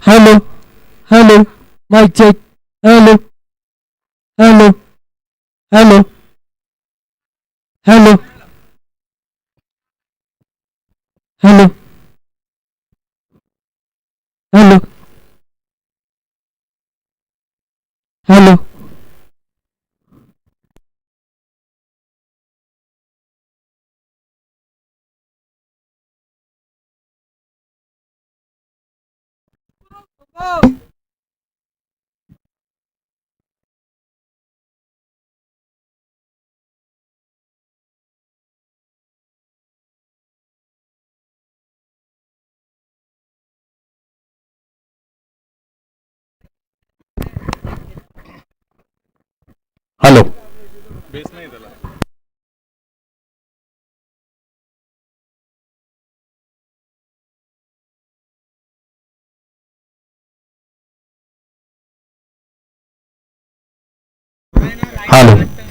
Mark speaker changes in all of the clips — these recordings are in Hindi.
Speaker 1: Hello hello mic check. Hello hello hello hello hello hello hello
Speaker 2: hello hello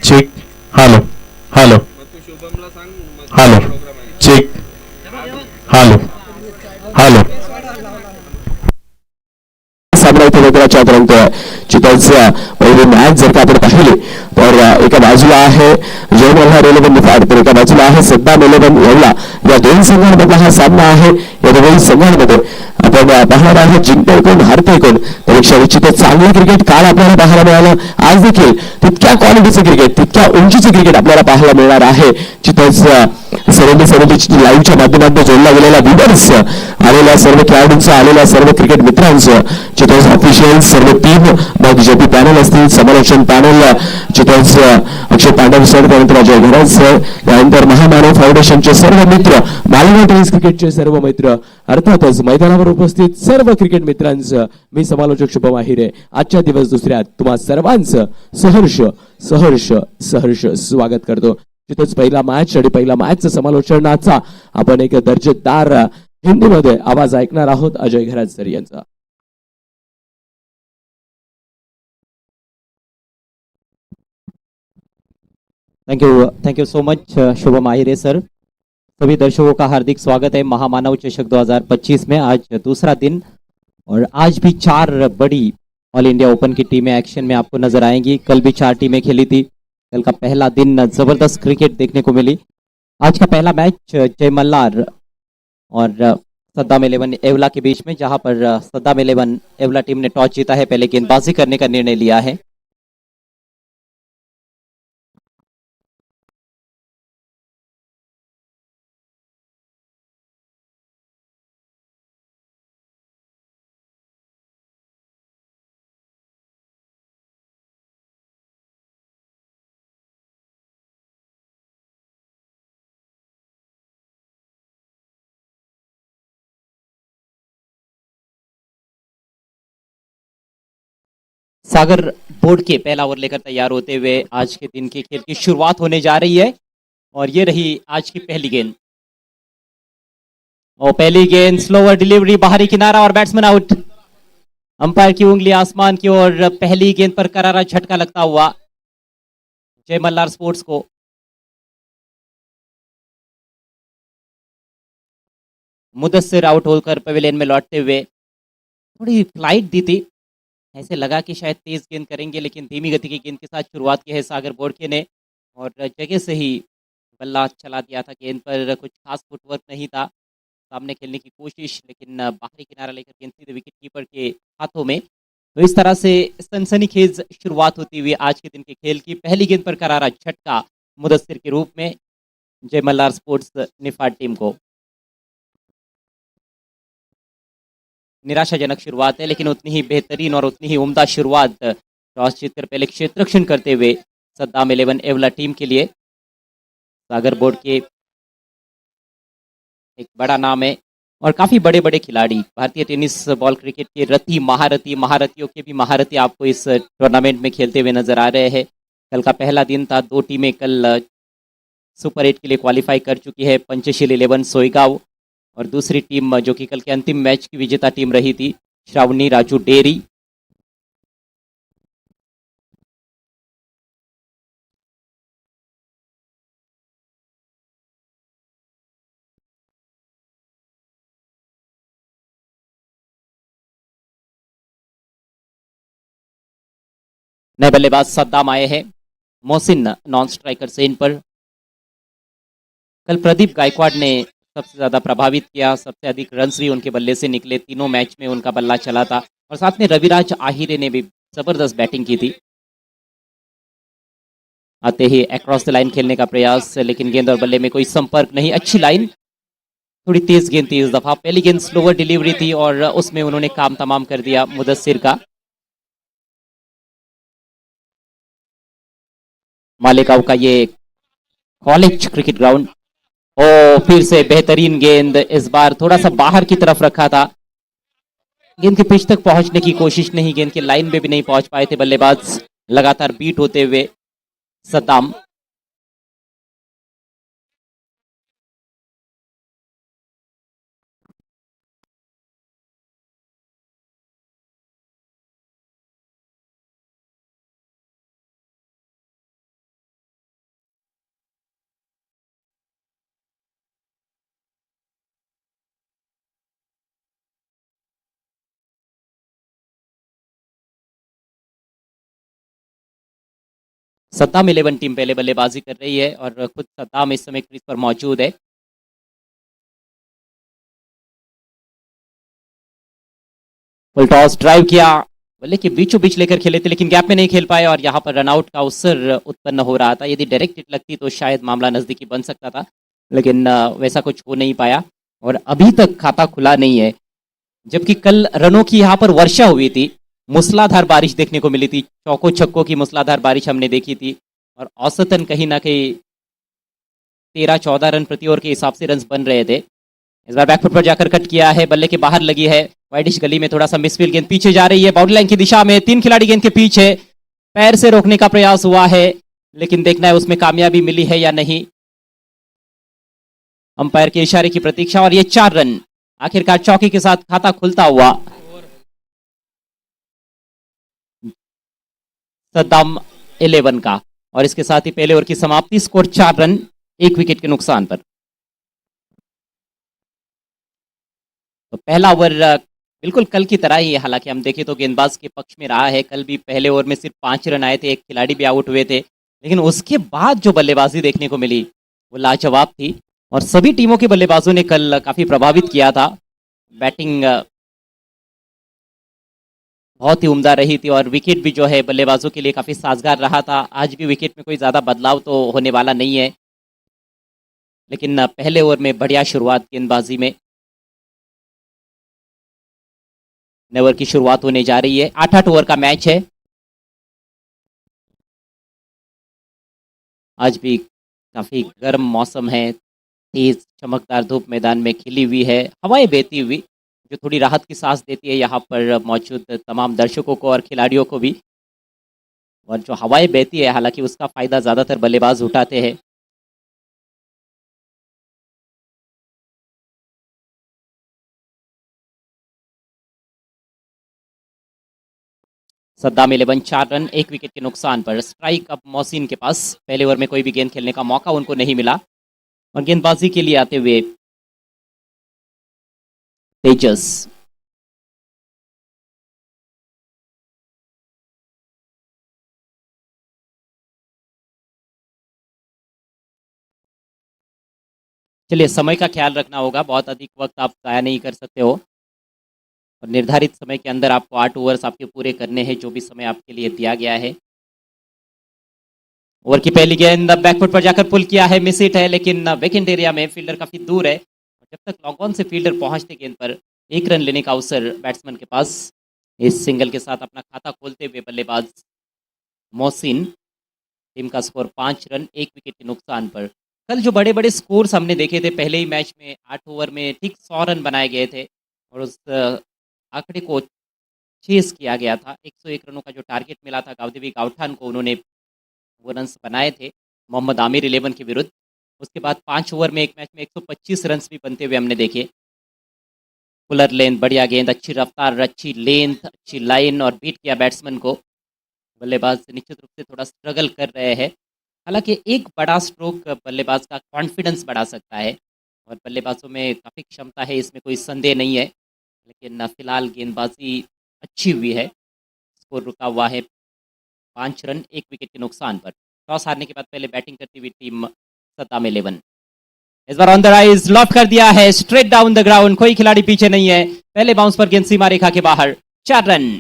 Speaker 2: check hello hello hello check hello hello सामना इथे वेगळा रंगतोय चितळचा पहिली मॅच जर का आपण पाहिली तर एका बाजूला आहे जय मल्हार इलेव्हन निफाड तर एका बाजूला आहे सद्दाम इलेव्हन येवला या दोन संघांमधला हा सामना आहे या दोन्ही संघांमध्ये आपण पाहणार आहे जिंकतोय कोण हारतोय कोण त्यापेक्षा निश्चितच चांगलं क्रिकेट काल आपल्याला पाहायला मिळालं आज देखील तितक्या क्वालिटीचं क्रिकेट तितक्या उंचीचं क्रिकेट आपल्याला पाहायला मिळणार आहे चितळच सरेंडी लाईव्हच्या माध्यमातून जोडला गेलेला व्ह्यूअर्स आलेल्या सर्व खेळाडूंचं आलेल्या सर्व क्रिकेट मित्रांचं चितळस ऑफिशियल सर्व टीम मग जेपी पॅनल असतील समालोचन पॅनल चितळस अक्षय पांडव सर त्यानंतर अजय घरज सर त्यानंतर महामानव फाउंडेशनचे सर्व मित्र मालवण टेनिस क्रिकेटचे सर्व मित्र अर्थातच मैदानावर उपस्थित सर्व क्रिकेट मित्रांचं मी समालोचक शुभम आहिरे आजच्या दिवस दुसऱ्यात तुम्हा सर्वांचं सहर्ष सहर्ष सहर्ष स्वागत करतो तिथंच पहिला मॅच आणि पहिला मॅचचा समालोचनाचा आपण एक दर्जेदार हिंदीमध्ये आवाज ऐकणार आहोत अजय घराज सर यांचा.
Speaker 3: Thank you so much Shubham Ahire sir. सभी दर्शकों का हार्दिक स्वागत है महामानव चषक 2025 में. आज दूसरा दिन और आज भी चार बड़ी ऑल इंडिया ओपन की टीमें एक्शन में आपको नजर आएंगी. कल भी चार टीमें खेली थी. कल का पहला दिन जबरदस्त क्रिकेट देखने को मिली. आज का पहला मैच जय मल्हार और सद्दाम इलेवन एवला के बीच में, जहां पर सद्दाम इलेवन एवला टीम ने टॉस जीता है, पहले गेंदबाजी करने का निर्णय लिया है. सागर बोर्ड के पहला ओवर लेकर तैयार होते हुए आज के दिन के खेल की शुरुआत होने जा रही है. और ये रही आज की पहली गेंद. और पहली गेंद स्लोवर डिलीवरी, बाहरी किनारा और बैट्समैन आउट. अंपायर की उंगली आसमान की ओर. पहली गेंद पर करारा झटका लगता हुआ जय मल्हार स्पोर्ट्स को. मुदस्सिर आउट होकर पवेलियन में लौटते हुए थोड़ी फ्लाइट दी थी. ऐसे लगा कि शायद तेज गेंद करेंगे, लेकिन धीमी गति की गेंद के साथ शुरुआत की है सागर बोडके ने. और जगह से ही बल्ला चला दिया था. गेंद पर कुछ खास फुटवर्क नहीं था. सामने खेलने की कोशिश, लेकिन बाहरी किनारा लेकर गेंद सीधे विकेट कीपर के हाथों में. तो इस तरह से सनसनीखेज शुरुआत होती हुई आज के दिन के खेल की. पहली गेंद पर करारा झटका मुदस्सिर के रूप में जय मल्हार स्पोर्ट्स निफाड टीम को. निराशाजनक शुरुआत है, लेकिन उतनी ही बेहतरीन और उतनी ही उम्दा शुरुआत टॉस जीतकर पहले क्षेत्ररक्षण करते हुए सद्दाम इलेवन एवला टीम के लिए. सागर बोर्ड के एक बड़ा नाम है और काफ़ी बड़े बड़े खिलाड़ी भारतीय टेनिस बॉल क्रिकेट के रथी महारथी महारथियों के भी महारथी आपको इस टूर्नामेंट में खेलते हुए नजर आ रहे हैं. कल का पहला दिन था. दो टीमें कल सुपर 8 के लिए क्वालिफाई कर चुकी है. पंचशील इलेवन सोईगांव और दूसरी टीम जो कि कल के अंतिम मैच की विजेता टीम रही थी, श्रावणी राजू डेरी. नए बल्लेबाज सद्दाम आए हैं, मोहसिन नॉन स्ट्राइकर से इन पर। कल प्रदीप गायकवाड़ ने सबसे ज़्यादा प्रभावित किया, सबसे अधिक रन्स भी उनके बल्ले से निकले, तीनों मैच में उनका बल्ला चला था। और साथ में रविराज आहिरे ने भी जबरदस्त बैटिंग की थी। आते ही अक्रॉस द लाइन खेलने का प्रयास, लेकिन गेंद और बल्ले में कोई संपर्क नहीं। अच्छी लाइन, थोड़ी तेज गेंद थी इस दफा। पहली गेंद स्लोअर डिलीवरी थी और उसमें उन्होंने काम तमाम कर दिया मुदस्सिर का। मालेगांव का ये कॉलेज क्रिकेट ग्राउंड, ओ फिर से बेहतरीन गेंद, इस बार थोड़ा सा बाहर की तरफ रखा था। गेंद के पिच तक पहुंचने की कोशिश नहीं, गेंद के लाइन में भी नहीं पहुंच पाए थे बल्लेबाज, लगातार बीट होते हुए सद्दाम। सद्दाम 11 टीम पहले बल्लेबाजी कर रही है और खुद सद्दाम इस समय क्रीज पर मौजूद है। फुल टॉस ड्राइव किया, बल्ले के बीचों बीच लेकर खेले थे लेकिन गैप में नहीं खेल पाए और यहाँ पर रनआउट का अवसर उत्पन्न हो रहा था। यदि डायरेक्ट हिट लगती तो शायद मामला नजदीकी बन सकता था, लेकिन वैसा कुछ हो नहीं पाया और अभी तक खाता खुला नहीं है। जबकि कल रनों की यहाँ पर वर्षा हुई थी, मूसलाधार बारिश देखने को मिली थी, चौकों छक्कों की मूसलाधार बारिश हमने देखी थी और औसतन कहीं ना कहीं 13-14 रन प्रति ओवर के हिसाब से रन बन रहे थे। इस बार बैकफुट पर जाकर कट किया है, बल्ले के बाहर लगी है, वाइडिश गली में थोड़ा सा मिसफील, गेंद पीछे जा रही है बाउंड्री लाइन की दिशा में। 3 खिलाड़ी गेंद के पीछे, पैर से रोकने का प्रयास हुआ है लेकिन देखना है उसमें कामयाबी मिली है या नहीं। अंपायर के इशारे की प्रतीक्षा और ये 4 रन आखिरकार चौकी के साथ खाता खुलता हुआ। सद्दाम 11 का और इसके साथ ही पहले ओवर की समाप्ति, स्कोर 4 रन 1 विकेट के नुकसान पर। तो पहला ओवर बिल्कुल कल की तरह ही है, हालांकि हम देखें तो गेंदबाज के पक्ष में रहा है। कल भी पहले ओवर में सिर्फ 5 रन आए थे, एक खिलाड़ी भी आउट हुए थे, लेकिन उसके बाद जो बल्लेबाजी देखने को मिली वो लाजवाब थी और सभी टीमों के बल्लेबाजों ने कल काफी प्रभावित किया था। बैटिंग बहुत ही उम्दा रही थी और विकेट भी जो है बल्लेबाजों के लिए काफी साजगार रहा था। आज भी विकेट में कोई ज्यादा बदलाव तो होने वाला नहीं है, लेकिन पहले ओवर में बढ़िया शुरुआत गेंदबाजी में। नए ओवर की शुरुआत होने जा रही है, 8-8 ओवर का मैच है। आज भी काफी गर्म मौसम है, तेज चमकदार धूप मैदान में खिली हुई है, हवाएं बहती हुई जो थोड़ी राहत की सांस देती है यहाँ पर मौजूद तमाम दर्शकों को और खिलाड़ियों को भी। और जो हवाएं बहती है हालांकि उसका फायदा ज्यादातर बल्लेबाज उठाते हैं। सद्दाम 11 4 रन 1 विकेट के नुकसान पर। स्ट्राइक अब मोहसिन के पास, पहले ओवर में कोई भी गेंद खेलने का मौका उनको नहीं मिला और गेंदबाजी के लिए आते हुए तेजस। चलिए, समय का ख्याल रखना होगा, बहुत अधिक वक्त आप जाया नहीं कर सकते हो और निर्धारित समय के अंदर आपको 8 ओवर्स आपके पूरे करने हैं, जो भी समय आपके लिए दिया गया है। ओवर की पहली गेंद बैकफुट पर जाकर पुल किया है, मिस हिट है, लेकिन वेकेंट एरिया में फील्डर काफी दूर है। जब तक लॉन्ग ऑन से फील्डर पहुंचते गेंद पर 1 रन लेने का अवसर बैट्समैन के पास। इस सिंगल के साथ अपना खाता खोलते हुए बल्लेबाज मोहसिन। टीम का स्कोर 5 रन 1 विकेट के नुकसान पर। कल जो बड़े बड़े स्कोर्स हमने देखे थे पहले ही मैच में, 8 ओवर में ठीक 100 रन बनाए गए थे और उस आंकड़े को चेस किया गया था। 101 रनों का जो टारगेट मिला था गावदेवी गावठान को, उन्होंने वो रन्स बनाए थे मोहम्मद आमिर 11 के विरुद्ध। उसके बाद 5 ओवर में एक मैच में 125 रन्स भी बनते हुए हमने देखे। पुलर लेंथ, बढ़िया गेंद, अच्छी रफ्तार, अच्छी लेंथ, अच्छी लाइन और बीट किया बैट्समैन को। बल्लेबाज निश्चित रूप से थोड़ा स्ट्रगल कर रहे हैं, हालांकि एक बड़ा स्ट्रोक बल्लेबाज का कॉन्फिडेंस बढ़ा सकता है और बल्लेबाजों में काफ़ी क्षमता है, इसमें कोई संदेह नहीं है, लेकिन फिलहाल गेंदबाजी अच्छी हुई है। स्कोर रुका हुआ है 5 रन 1 विकेट के नुकसान पर। टॉस हारने के बाद पहले बैटिंग करती हुई टीम सद्दाम 11 इस बार ऑन द राइज लॉफ्ट कर दिया है स्ट्रेट डाउन द ग्राउंड, कोई खिलाड़ी पीछे नहीं है। पहले बाउंस पर गेंद सीमा रेखा के बाहर, 4 रन।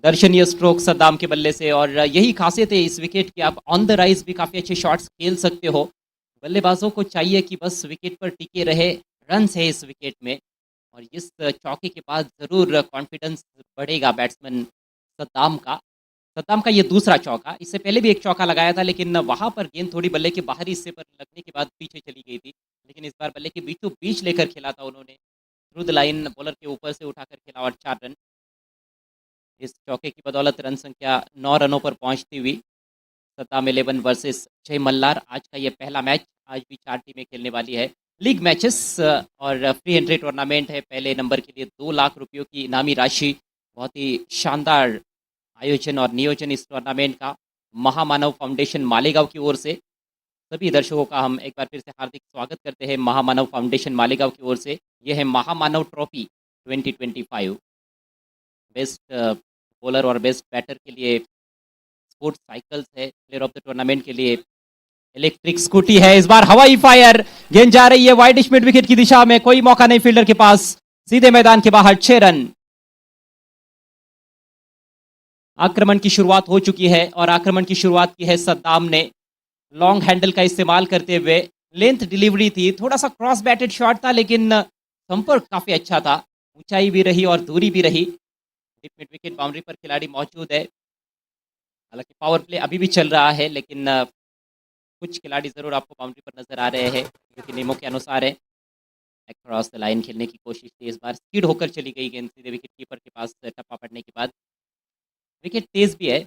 Speaker 3: दर्शनीय स्ट्रोक सद्दाम के बल्ले से और यही खासियत है इस विकेट की, आप ऑन द राइज भी काफी अच्छे शॉट्स खेल सकते हो। बल्लेबाजों को चाहिए कि बस विकेट पर टिके रहे, रन है इस विकेट में और इस चौके के बाद जरूर कॉन्फिडेंस बढ़ेगा बैट्समैन सद्दाम का। सद्दाम का ये दूसरा चौका, इससे पहले भी एक चौका लगाया था लेकिन वहां पर गेंद थोड़ी बल्ले के बाहरी हिस्से पर लगने के बाद पीछे चली गई थी, लेकिन इस बार बल्ले के बीचों बीच लेकर खेला था उन्होंने, थ्रू द लाइन बॉलर के ऊपर से उठाकर खेला और 4 रन। इस चौके की बदौलत रन संख्या 9 रनों पर पहुंचती हुई सद्दाम 11 वर्सेस जय मल्लार। आज का ये पहला मैच, आज भी 4 टीमें खेलने वाली है। लीग मैचेस और फ्री एंट्री टूर्नामेंट है, पहले नंबर के लिए 2 लाख रुपयों की इनामी राशि। बहुत ही शानदार आयोजन और नियोजन इस टूर्नामेंट का महामानव फाउंडेशन मालेगांव की ओर से। सभी दर्शकों का हम एक बार फिर से हार्दिक स्वागत करते हैं महामानव फाउंडेशन मालेगांव की ओर से। ये है महामानव ट्रॉफी 2025। बेस्ट बॉलर और बेस्ट बैटर के लिए स्पोर्ट्स साइकिल्स है, प्लेयर ऑफ द टूर्नामेंट के लिए इलेक्ट्रिक स्कूटी है। इस बार हवाई फायर, गेंद जा रही है वाइड मिड विकेट की दिशा में, कोई मौका नहीं फील्डर के पास, सीधे मैदान के बाहर, 6 रन। आक्रमण की शुरुआत हो चुकी है और आक्रमण की शुरुआत की है सद्दाम ने लॉन्ग हैंडल का इस्तेमाल करते हुए। लेंथ डिलीवरी थी, थोड़ा सा क्रॉस बैटेड शॉट था लेकिन संपर्क काफी अच्छा था, ऊंचाई भी रही और दूरी भी रही। मिड विकेट बाउंड्री पर खिलाड़ी मौजूद है, हालांकि पावर प्ले अभी भी चल रहा है लेकिन कुछ खिलाड़ी जरूर आपको बाउंड्री पर नजर आ रहे हैं क्योंकि नियमों के अनुसार है। क्रॉस द लाइन खेलने की कोशिश थी, इस बार स्पीड होकर चली गई गेंद सीधे विकेट कीपर के पास टप्पा पड़ने के बाद। विकेट तेज भी है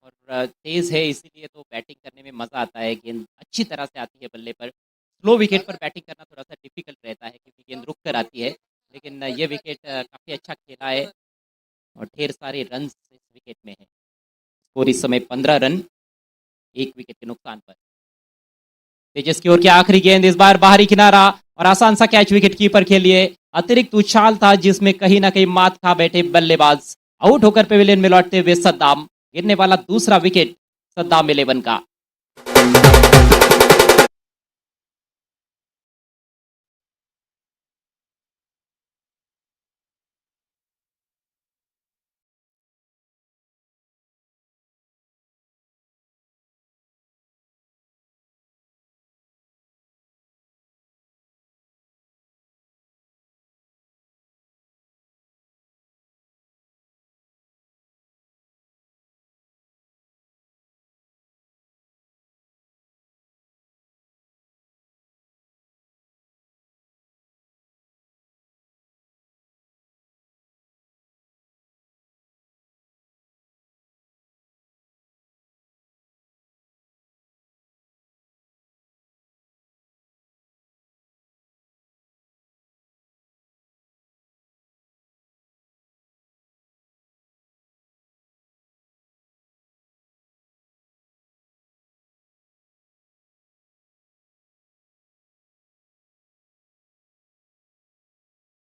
Speaker 3: और तेज है इसीलिए तो बैटिंग करने में मजा आता है, गेंद अच्छी तरह से आती है बल्ले पर। स्लो विकेट पर बैटिंग करना थोड़ा सा डिफिकल्ट रहता है क्योंकि गेंद रुक कर आती है, लेकिन ये विकेट काफी अच्छा खेला है और ढेर सारे रन इस विकेट में है। स्कोर इस समय 15 रन 1 विकेट के नुकसान पर। तेजस की ओर की आखिरी गेंद, इस बार बाहरी किनारा और आसान सा कैच विकेट कीपर के लिए। अतिरिक्त उछाल था जिसमें कहीं ना कहीं मात खा बैठे बल्लेबाज। आउट होकर पेविलियन में लौटते हुए सद्दाम, गिरने वाला दूसरा विकेट सद्दाम 11 का।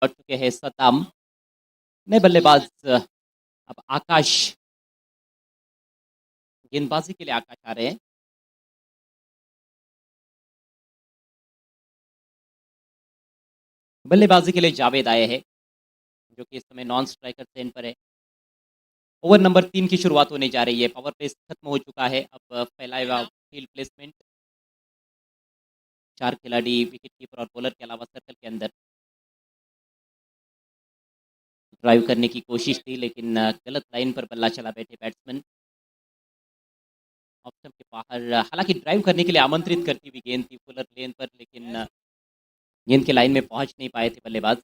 Speaker 3: लौट चुके हैं सद्दाम। नए बल्लेबाज अब आकाश, गेंदबाजी के लिए आकाश आ रहे हैं। बल्लेबाजी के लिए जावेद आए हैं जो कि इस समय नॉन स्ट्राइकर ट्रेन पर है। ओवर नंबर 3 की शुरुआत होने जा रही है, पावर प्ले खत्म हो चुका है, अब फैलाएगा फील्ड प्लेसमेंट। 4 खिलाड़ी विकेट कीपर और बॉलर के अलावा सर्कल के अंदर। ड्राइव करने की कोशिश थी लेकिन गलत लाइन पर बल्ला चला बैठे बैट्समैन। ऑप्शन के बाहर, हालांकि ड्राइव करने के लिए आमंत्रित करती हुई गेंद थी फुलर लेन पर लेकिन गेंद के लाइन में पहुंच नहीं पाए थे बल्लेबाज।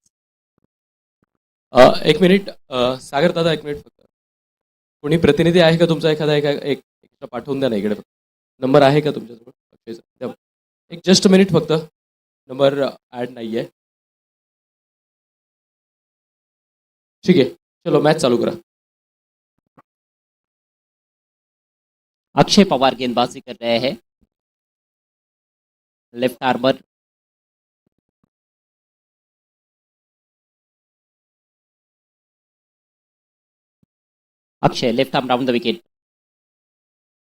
Speaker 4: एक मिनिट सागर दादा, एक मिनिट फक्त. कोणी प्रतिनिधी आहे का तुमचा एखादा एक एक्स्ट्रा पाठवून द्या ना इकडे. नंबर आहे का तुमच्याजवळ अक्षयचा? द्या. एक जस्ट मिनिट फक्त, नंबर ॲड नाही आहे. ठीक आहे, चलो मॅच चालू करा.
Speaker 3: अक्षय पवार गेंदबाजी कर रहे हैं, left armour. Akshay left arm round the wicket.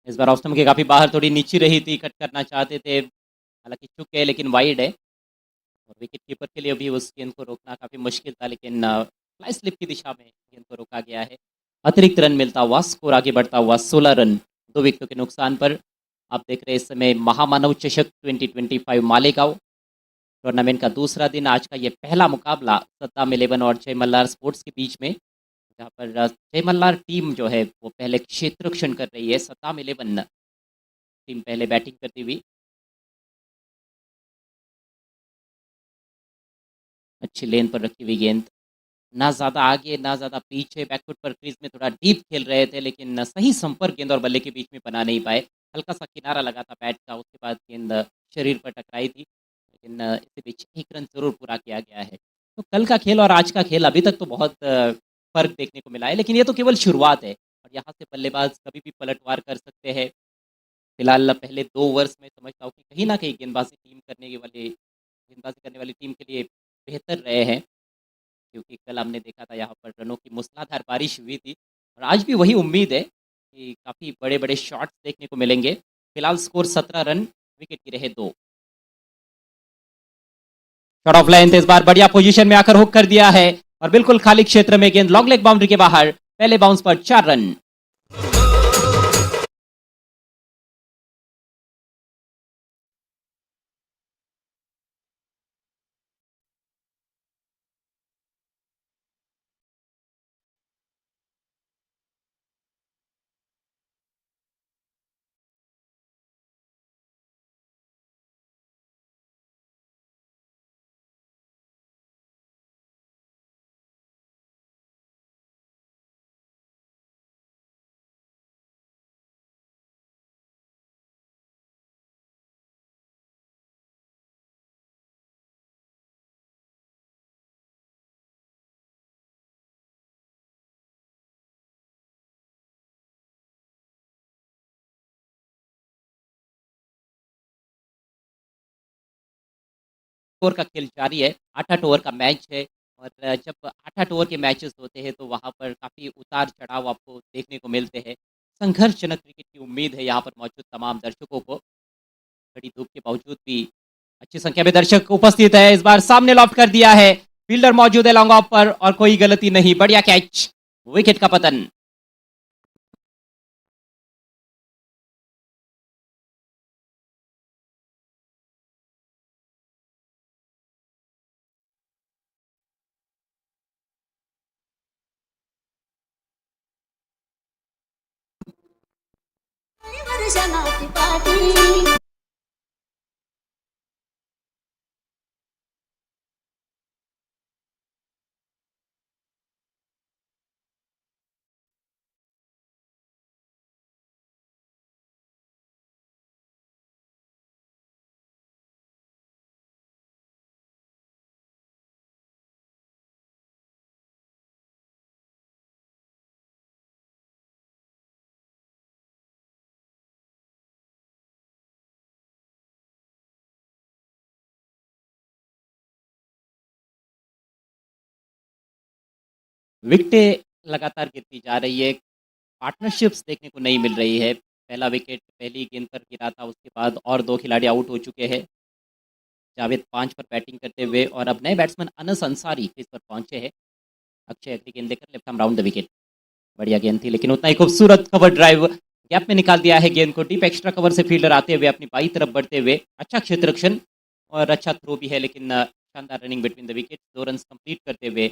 Speaker 3: इस बार ऑफ स्टंप के काफी बाहर, थोड़ी नीची रही थी, कट करना चाहते थे, हालांकि चुक गए लेकिन वाइड है। और विकेट कीपर के लिए भी उस गेंद को रोकना काफी मुश्किल था, लेकिन फ्लाई स्लिप की दिशा में गेंद को रोका गया है। अतिरिक्त रन मिलता हुआ स्कोर आगे बढ़ता हुआ 16 रन 2 विकेटों के नुकसान पर। आप देख रहे हैं इस समय महामानव चषक 2025 मालेगांव टूर्नामेंट का दूसरा दिन। आज का ये पहला मुकाबला सद्दाम 11 और जय मल्हार स्पोर्ट्स के बीच में, जहाँ पर जय मल्हार टीम जो है वो पहले क्षेत्र रक्षण कर रही है, सद्दाम 11 टीम पहले बैटिंग करती हुई। अच्छी लेन पर रखी हुई गेंद, ना ज़्यादा आगे ना ज़्यादा पीछे, बैकफुट पर क्रीज में थोड़ा डीप खेल रहे थे, लेकिन सही संपर्क गेंद और बल्ले के बीच में बना नहीं पाए। हल्का सा किनारा लगा था बैट का, उसके बाद गेंद शरीर पर टकराई थी, लेकिन इसके बीच 1 रन ज़रूर पूरा किया गया है। तो कल का खेल और आज का खेल अभी तक तो बहुत फ़र्क देखने को मिला है, लेकिन ये तो केवल शुरुआत है और यहाँ से बल्लेबाज कभी भी पलटवार कर सकते हैं। फिलहाल पहले 2 ओवर्स में समझता हूँ कि कहीं न कहीं गेंदबाजी करने वाली टीम के लिए बेहतर रहे हैं, क्योंकि कल हमने देखा था यहाँ पर रनों की मूसलाधार बारिश हुई थी और आज भी वही उम्मीद है कि काफ़ी बड़े-बड़े शॉट्स देखने को मिलेंगे। फिलहाल स्कोर 17 रन, विकेट गिरे हैं 2। शॉट ऑफ लेंथ इस बार बढ़िया पोजीशन में आकर हुक कर दिया है और बिल्कुल खाली क्षेत्र में गेंद लॉन्ग लेग बाउंड्री के बाहर। पहले बाउंस पर 4 रन। ओवर का खेल जारी है। 8-8 ओवर का मैच है और जब 8-8 ओवर के मैचेस होते हैं तो वहाँ पर काफ़ी उतार-चढ़ाव आपको देखने को मिलते हैं। संघर्षजनक क्रिकेट की उम्मीद है यहाँ पर मौजूद तमाम दर्शकों को। कड़ी धूप के बावजूद भी अच्छी संख्या में दर्शक उपस्थित है। इस बार सामने लॉफ्ट कर दिया है, फील्डर मौजूद है लॉन्ग ऑफ पर और कोई गलती नहीं, बढ़िया कैच, विकेट का पतन।
Speaker 5: वर्षाची पाठी
Speaker 3: विकेटें लगातार गिरती जा रही है, पार्टनरशिप्स देखने को नहीं मिल रही है। पहला विकेट पहली गेंद पर गिरा था, उसके बाद और 2 खिलाड़ी आउट हो चुके हैं। जावेद 5 पर बैटिंग करते हुए और अब नए बैट्समैन अनस अंसारी क्रीज पर पहुंचे हैं। अक्षय अगली गेंद लेकर left arm round the wicket. बढ़िया गेंद थी, लेकिन उतना ही खूबसूरत कवर ड्राइव गैप में निकाल दिया है गेंद को। डीप एक्स्ट्रा कवर से फील्डर आते हुए अपनी बाई तरफ बढ़ते हुए अच्छा क्षेत्र रक्षण और अच्छा थ्रो भी है, लेकिन शानदार running between the wicket. 2 run complete करते हुए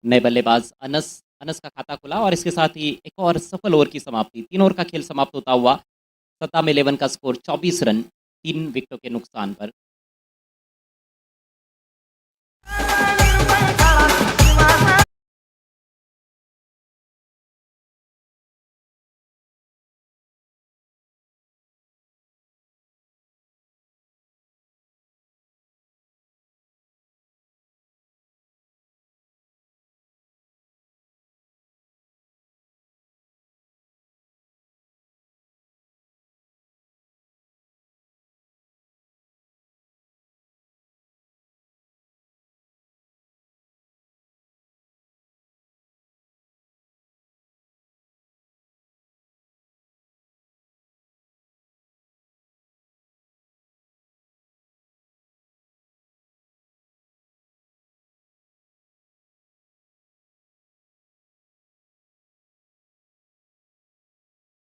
Speaker 3: नए बल्लेबाज अनस अनस का खाता खुला और इसके साथ ही एक और सफल ओवर की समाप्ति। 3 ओवर का खेल समाप्त होता हुआ सद्दाम 11 का स्कोर 24 रन 3 विकेटों के नुकसान पर।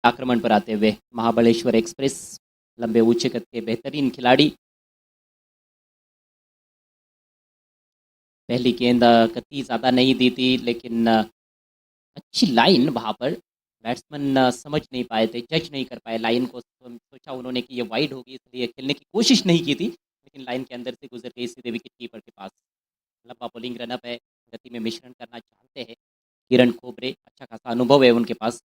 Speaker 3: आक्रमण पर आते हुए महाबलेश्वर एक्सप्रेस लंबे ऊंचे कद के बेहतरीन खिलाड़ी। पहली गेंद गति ज़्यादा नहीं दी थी, लेकिन अच्छी लाइन वहाँ पर बैट्समैन समझ नहीं पाए थे, जज नहीं कर पाए लाइन को। सोचा उन्होंने कि ये वाइड होगी, इसलिए खेलने की कोशिश नहीं की थी, लेकिन लाइन के अंदर से गुजर गई सीधे विकेट कीपर के पास। लंबा बॉलिंग रनअप है, गति में मिश्रण करना चाहते हैं किरण खोबरे, अच्छा खासा अनुभव है उनके पास।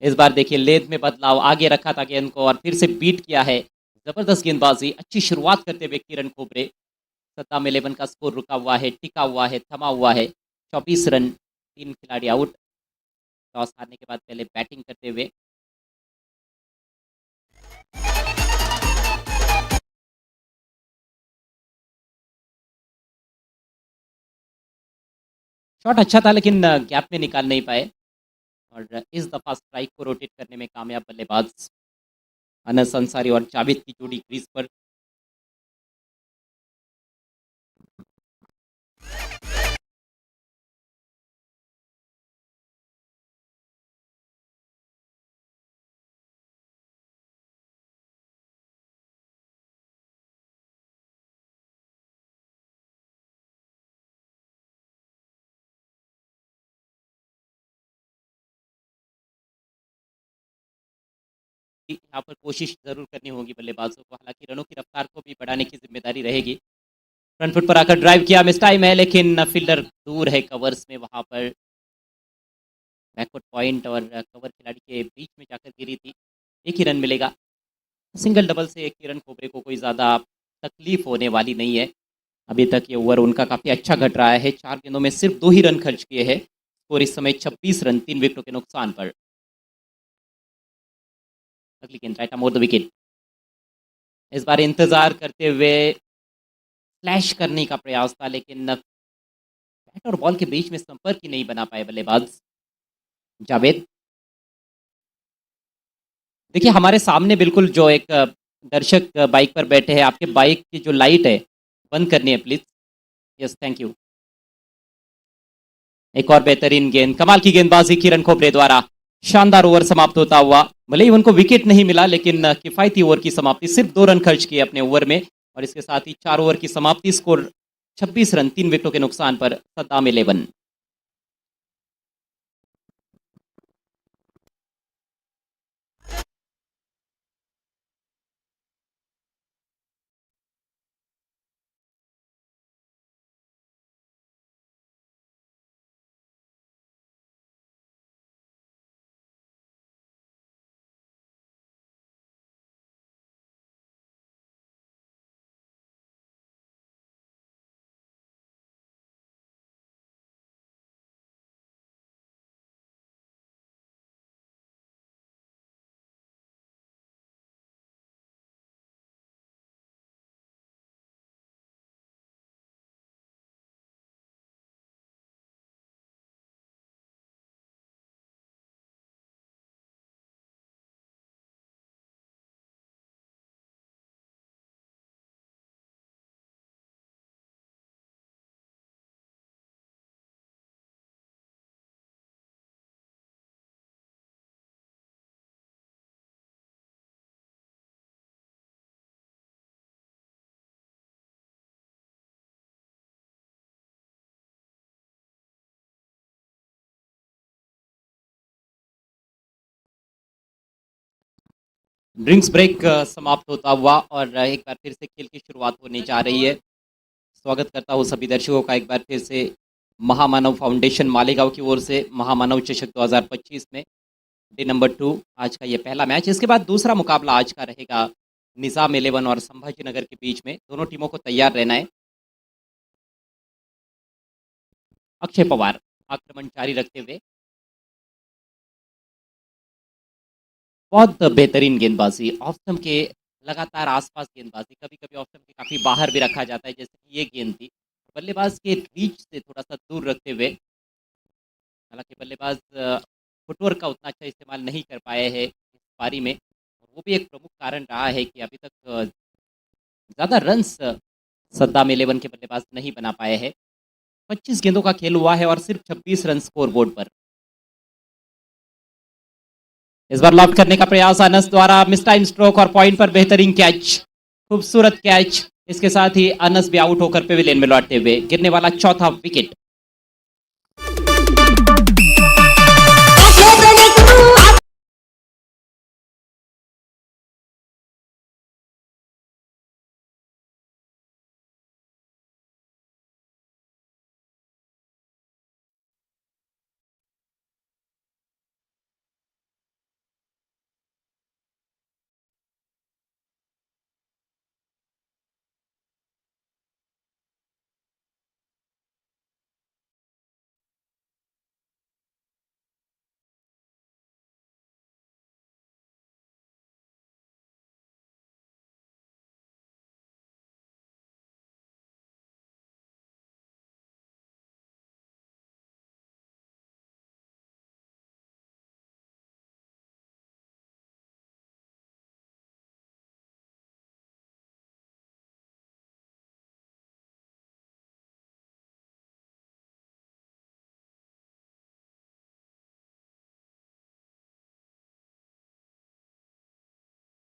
Speaker 3: इस बार देखिए लेंथ में बदलाव, आगे रखा था गेंद को और फिर से बीट किया है। जबरदस्त गेंदबाजी, अच्छी शुरुआत करते हुए किरण खोबरे। सद्दाम 11 का स्कोर रुका हुआ है, टिका हुआ है, थमा हुआ है। 24 रन, 3 खिलाड़ी आउट। टॉस हारने के बाद पहले बैटिंग करते हुए शॉट अच्छा था, लेकिन गैप में निकाल नहीं पाए और इस दफ़ा स्ट्राइक को रोटेट करने में कामयाब बल्लेबाज अनस अंसारी और जावेद की जोड़ी क्रीज पर। यहाँ पर कोशिश ज़रूर करनी होगी बल्लेबाजों को, हालांकि रनों की रफ्तार को भी बढ़ाने की जिम्मेदारी रहेगी। फ्रंट फुट पर आकर ड्राइव किया, मिस टाइम है, लेकिन फील्डर दूर है कवर्स में। वहाँ पर बैकवर्ड पॉइंट और कवर खिलाड़ी के बीच में जाकर गिरी थी। एक ही रन मिलेगा। सिंगल डबल से किरण खोबरे को कोई ज़्यादा तकलीफ होने वाली नहीं है। अभी तक ये ओवर उनका काफ़ी अच्छा घट रहा है। 4 गेंदों में सिर्फ 2 ही रन खर्च किए हैं। स्कोर इस समय 26 रन, 3 विकेटों के नुकसान पर। अगली गेंद राइट मोर द विकेट। इस बार इंतजार करते हुए स्लैश करने का प्रयास था, लेकिन बैट और बॉल के बीच में संपर्क ही नहीं बना पाए बल्लेबाज जावेद। देखिए हमारे सामने बिल्कुल जो एक दर्शक बाइक पर बैठे हैं, आपके बाइक की जो लाइट है बंद करनी है प्लीज। Yes, thank you. एक और बेहतरीन गेंद, कमाल की गेंदबाजी किरण खोबरे द्वारा। शानदार ओवर समाप्त होता हुआ। भले ही उनको विकेट नहीं मिला, लेकिन किफायती ओवर की समाप्ति। सिर्फ 2 रन खर्च किए अपने ओवर में और इसके साथ ही 4 ओवर की समाप्ति। स्कोर 26 रन, 3 विकेटों के नुकसान पर। सद्दाम 11। ड्रिंक्स ब्रेक समाप्त होता हुआ और एक बार फिर से खेल की शुरुआत होने जा रही है। स्वागत करता हूँ सभी दर्शकों का एक बार फिर से महामानव फाउंडेशन मालेगांव की ओर से महामानव चषक 2025 में डे नंबर 2। आज का ये पहला मैच। इसके बाद दूसरा मुकाबला आज का रहेगा निज़ाम 11 और संभाजी नगर के बीच में। दोनों टीमों को तैयार रहना है। अक्षय पवार आक्रमण जारी रखते हुए। बहुत बेहतरीन गेंदबाजी, ऑफ स्टंप के लगातार आसपास गेंदबाजी, कभी कभी ऑफ स्टंप के काफ़ी बाहर भी रखा जाता है, जैसे कि ये गेंद थी। बल्लेबाज के रीच से थोड़ा सा दूर रखते हुए, हालांकि बल्लेबाज फुटवर्क का उतना अच्छा इस्तेमाल नहीं कर पाए हैं इस पारी में। और वो भी एक प्रमुख कारण रहा है कि अभी तक ज़्यादा रन्स सद्दाम 11 के बल्लेबाज नहीं बना पाए हैं। 25 गेंदों का खेल हुआ है और सिर्फ 26 रन स्कोर बोर्ड पर। इस बार लॉफ्ट करने का प्रयास अनस द्वारा, मिस टाइम स्ट्रोक और पॉइंट पर बेहतरीन कैच, खूबसूरत कैच। इसके साथ ही अनस भी आउट होकर पेविलियन में लौटते हुए, गिरने वाला चौथा विकेट।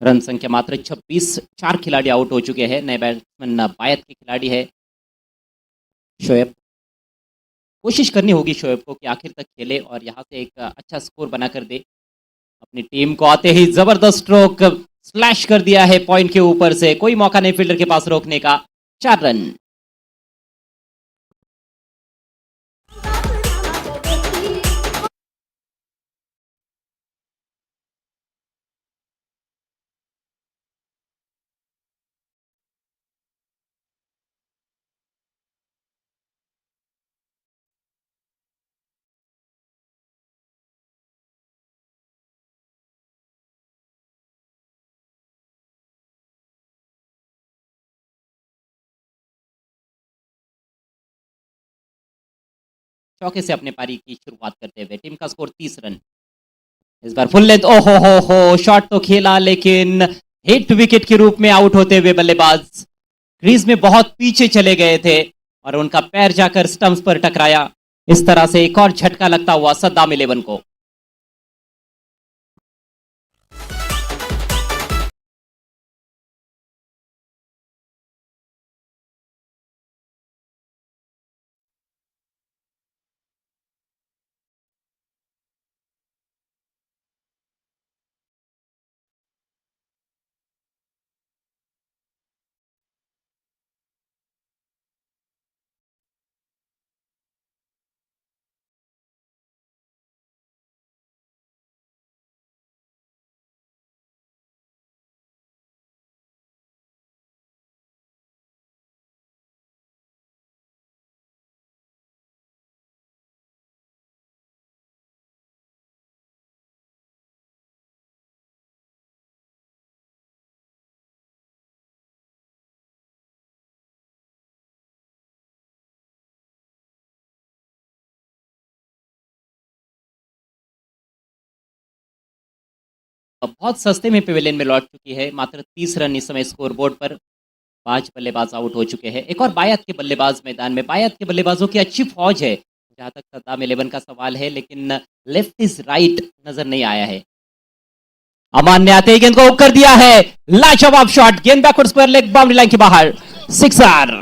Speaker 3: रन संख्या मात्र 26, 4 खिलाड़ी आउट हो चुके हैं। नए बैट्समैन बायत के खिलाड़ी है शोएब। कोशिश करनी होगी शोएब को कि आखिर तक खेले और यहाँ से एक अच्छा स्कोर बना कर दे अपनी टीम को। आते ही जबरदस्त स्ट्रोक, स्लैश कर दिया है पॉइंट के ऊपर से, कोई मौका नहीं फील्डर के पास रोकने का। 4 रन। चौके से अपने पारी की शुरुआत करते हुए टीम का स्कोर 30 रन। इस बार फुल लेंथ, ओहो हो, शॉट तो खेला लेकिन हिट विकेट के रूप में आउट होते हुए बल्लेबाज क्रीज में बहुत पीछे चले गए थे और उनका पैर जाकर स्टंप्स पर टकराया। इस तरह से एक और झटका लगता हुआ सद्दाम 11 को। अब बहुत सस्ते में पेविलियन में लौट चुकी है, मात्र 30 रन इस समय स्कोर बोर्ड पर। 5 बल्लेबाज आउट हो चुके हैं। एक और बायत के बल्लेबाज मैदान में। बायत के बल्लेबाजों की अच्छी फौज है जहां तक सद्दाम 11 का सवाल है, लेकिन लेफ्ट इज राइट नजर नहीं आया है। अमान ने आते ही गेंद को हुक कर दिया है, लाजवाब शॉट, गेंद backward square leg boundary line के बाहर, सिक्सर।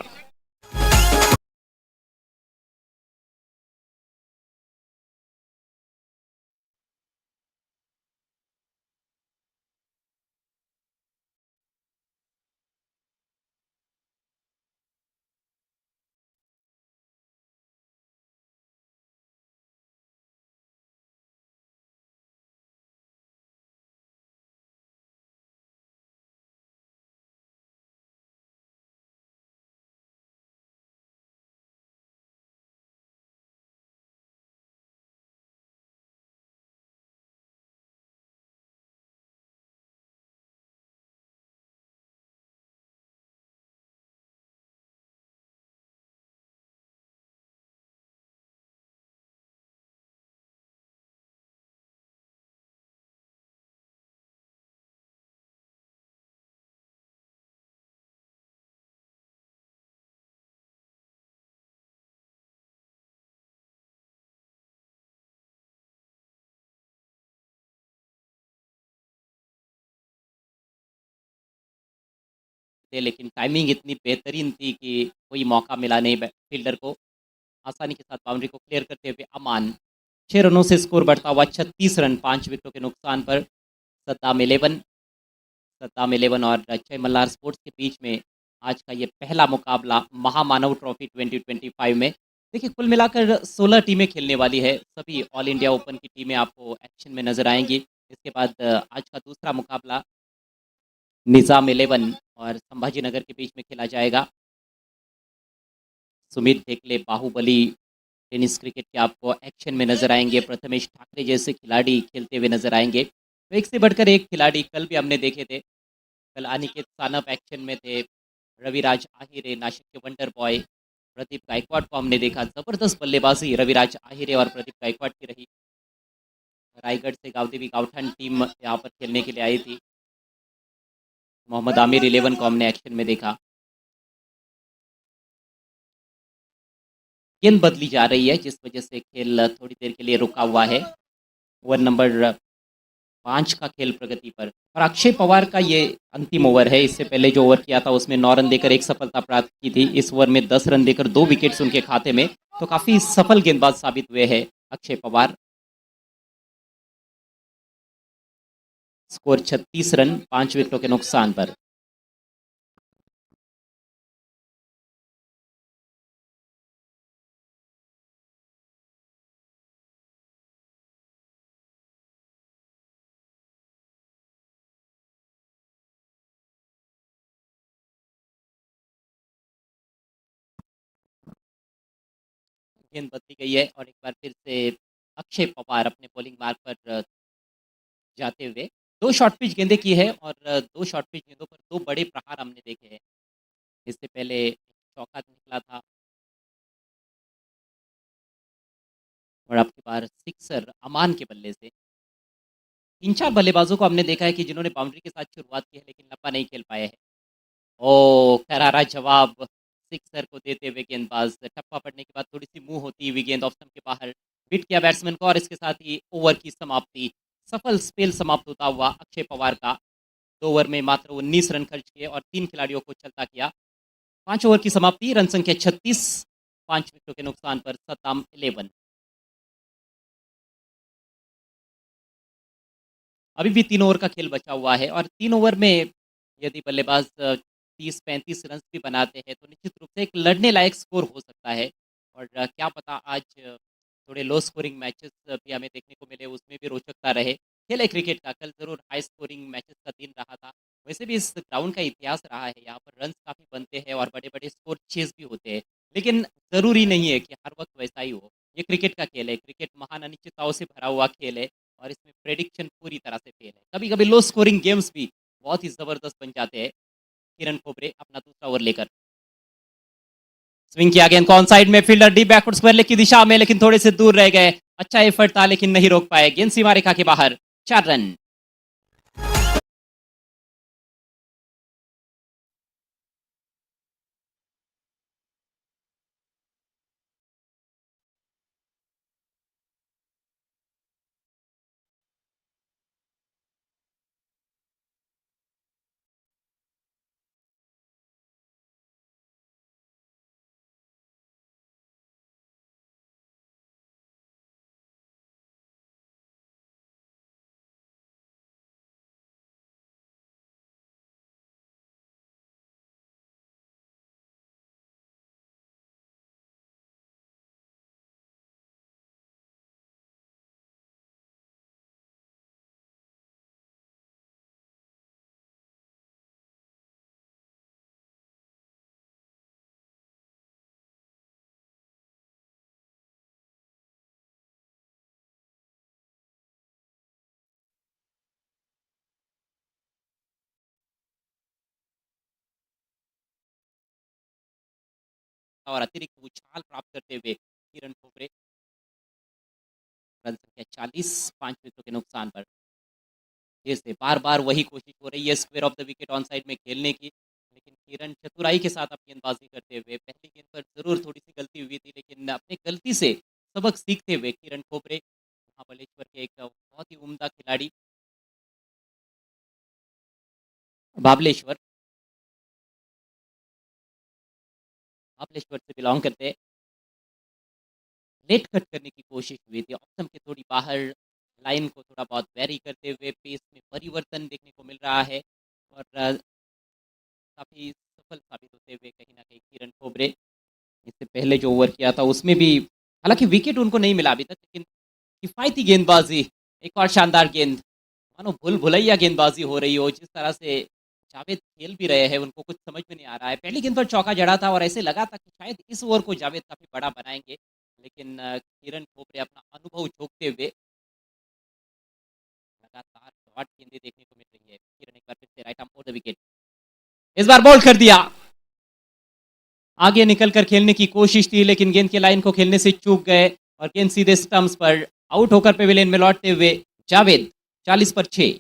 Speaker 3: थे, लेकिन टाइमिंग इतनी बेहतरीन थी कि कोई मौका मिला नहीं फील्डर को आसानी के साथ बाउंड्री को क्लियर करते हुए अमान 6 रनों से स्कोर बढ़ता हुआ 36 रन 5 विकेटों के नुकसान पर। सद्दाम 11 और जय मल्हार स्पोर्ट्स के बीच में आज का ये पहला मुकाबला महामानव ट्रॉफी 2025 में। देखिए, कुल मिलाकर 16 टीमें खेलने वाली है। सभी ऑल इंडिया ओपन की टीमें आपको एक्शन में नजर आएंगी। इसके बाद आज का दूसरा मुकाबला निज़ाम 11 और संभाजीनगर के बीच में खेला जाएगा। सुमित टेकले बाहुबली टेनिस क्रिकेट के आपको एक्शन में नजर आएंगे। प्रथमेश ठाकरे जैसे खिलाड़ी खेलते हुए नजर आएंगे। तो एक से बढ़कर एक खिलाड़ी कल भी हमने देखे थे। कल अनिकेत सानप एक्शन में थे, रविराज आहिरे नासिक के वंडर बॉय, प्रदीप गायकवाड को हमने देखा। जबरदस्त बल्लेबाजी रविराज आहिरे और प्रदीप गायकवाड की रही। रायगढ़ से गावदेवी गावठान टीम यहाँ पर खेलने के लिए आई थी। मोहम्मद आमिर 11 को हमने एक्शन में देखा। गेंद बदली जा रही है, जिस वजह से खेल थोड़ी देर के लिए रुका हुआ है। ओवर नंबर 5 का खेल प्रगति पर और अक्षय पवार का ये अंतिम ओवर है। इससे पहले जो ओवर किया था उसमें 9 रन देकर एक सफलता प्राप्त की थी। इस ओवर में 10 रन देकर 2 विकेट्स उनके खाते में, तो काफी सफल गेंदबाज साबित हुए हैं अक्षय पवार। स्कोर 36 रन 5 विकेटों के नुकसान पर। गेंद बदली गई है और एक बार फिर से अक्षय पवार अपने बॉलिंग मार्ग पर जाते हुए 2 शॉर्ट पिच गेंदें की है और 2 शॉर्ट पिच गेंदों पर 2 बड़े प्रहार हमने देखे हैं। इससे पहले एक चौका निकला था और अब की बार सिक्सर अमान के बल्ले से। 3-4 बल्लेबाजों को हमने देखा है कि जिन्होंने बाउंड्री के साथ शुरुआत की है लेकिन लंबा नहीं खेल पाए हैं। ओह! करारा जवाब सिक्सर को देते हुए गेंदबाज। टप्पा पड़ने के बाद थोड़ी-सी मूव होती हुई गेंद ऑफ स्टंप के बाहर हिट किया बैट्समैन को और इसके साथ ही ओवर की समाप्ति। सफल स्पेल समाप्त होता हुआ अक्षय पवार का। 2 ओवर में मात्र 19 रन खर्च किए और 3 खिलाड़ियों को चलता किया। 5 ओवर की समाप्ति, रन संख्या 36, 5 विकेटों के नुकसान पर सद्दाम 11। अभी भी 3 ओवर का खेल बचा हुआ है और 3 ओवर में यदि बल्लेबाज 30-35 रन भी बनाते हैं तो निश्चित रूप से एक लड़ने लायक स्कोर हो सकता है। और क्या पता आज थोड़े लो स्कोरिंग मैचेस भी हमें देखने को मिले, उसमें भी रोचकता रहे। खेल है क्रिकेट का, कल ज़रूर हाई स्कोरिंग मैचेस का दिन रहा था। वैसे भी इस ग्राउंड का इतिहास रहा है, यहाँ पर रन्स काफ़ी बनते हैं और बड़े-बड़े स्कोर चेज़ भी होते हैं। लेकिन ज़रूरी नहीं है कि हर वक़्त वैसा ही हो। ये क्रिकेट का खेल है, क्रिकेट महान अनिश्चितताओं से भरा हुआ खेल है और इसमें प्रेडिक्शन पूरी तरह से फेल है। कभी-कभी लो स्कोरिंग गेम्स भी बहुत ही ज़बरदस्त बन जाते हैं। किरण खोबरे अपना दूसरा ओवर लेकर स्विंग किया, गेंद को ऑन साइड में, fielder deep backward square leg की दिशा में, लेकिन थोड़े से दूर रह गए। अच्छा एफर्ट था लेकिन नहीं रोक पाए। गेंद सीमा रेखा के बाहर। 4 रन। और अतिरिक्त उछाल प्राप्त करते हुए किरण खोबरे, रन संख्या 40, 5 विकेटों के नुकसान पर। फिर से बार-बार वही कोशिश हो रही है square of the wicket on side में खेलने की, लेकिन किरण चतुराई के साथ अब गेंदबाजी करते हुए, पहली गेंद पर ज़रूर थोड़ी-सी गलती हुई थी, लेकिन अपनी गलती से सबक सीखते हुए किरण खोबरे, महाबलेश्वर के एक बहुत ही उम्दा खिलाड़ी, बाबलेश्वर महाबलेश्वर से बिलोंग करते हैं। लेट कट करने की कोशिश हुई थी, ऑप्शन के थोड़ी बाहर लाइन को थोड़ा बहुत वेरी करते हुए पेस में परिवर्तन देखने को मिल रहा है और काफ़ी सफल साबित होते हुए कहीं न कहीं किरण खोबरे। इससे पहले जो ओवर किया था उसमें भी हालाँकि विकेट उनको नहीं मिला अभी तक, लेकिन किफ़ायती गेंदबाज़ी, एक और शानदार गेंद, मानो भूल-भुलैया गेंदबाज़ी हो रही हो, जिस तरह से जावेद खेल भी रहे हैं, उनको कुछ समझ में नहीं आ रहा है। पहली गेंद पर चौका जड़ा था और ऐसे लगा था कि शायद इस ओवर को जावेद काफ़ी बड़ा बनाएँगे, लेकिन किरण खोबरे अपना अनुभव झोंकते हुए लगातार शॉट गेंदें देखने को मिल रही है। किरण एक बार फिर से right arm over the wicket. इस बार बॉल कर दिया। आगे निकलकर खेलने की कोशिश थी, लेकिन गेंद के लाइन को खेलने से चूक गए और गेंद सीधे स्टंप्स पर आउट होकर पेविलियन में लौटते हुए जावेद 40 पर 6।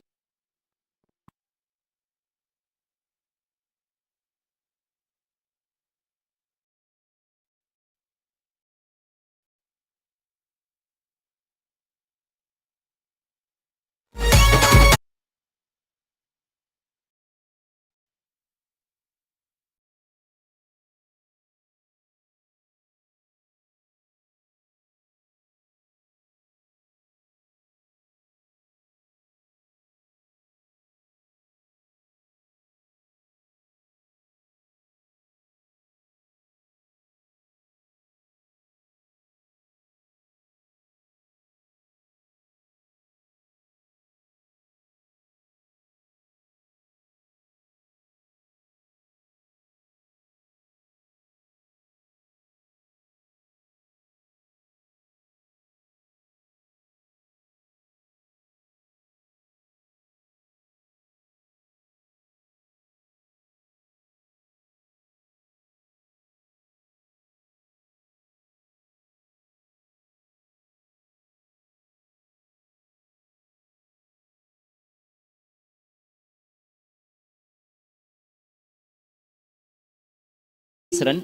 Speaker 3: रन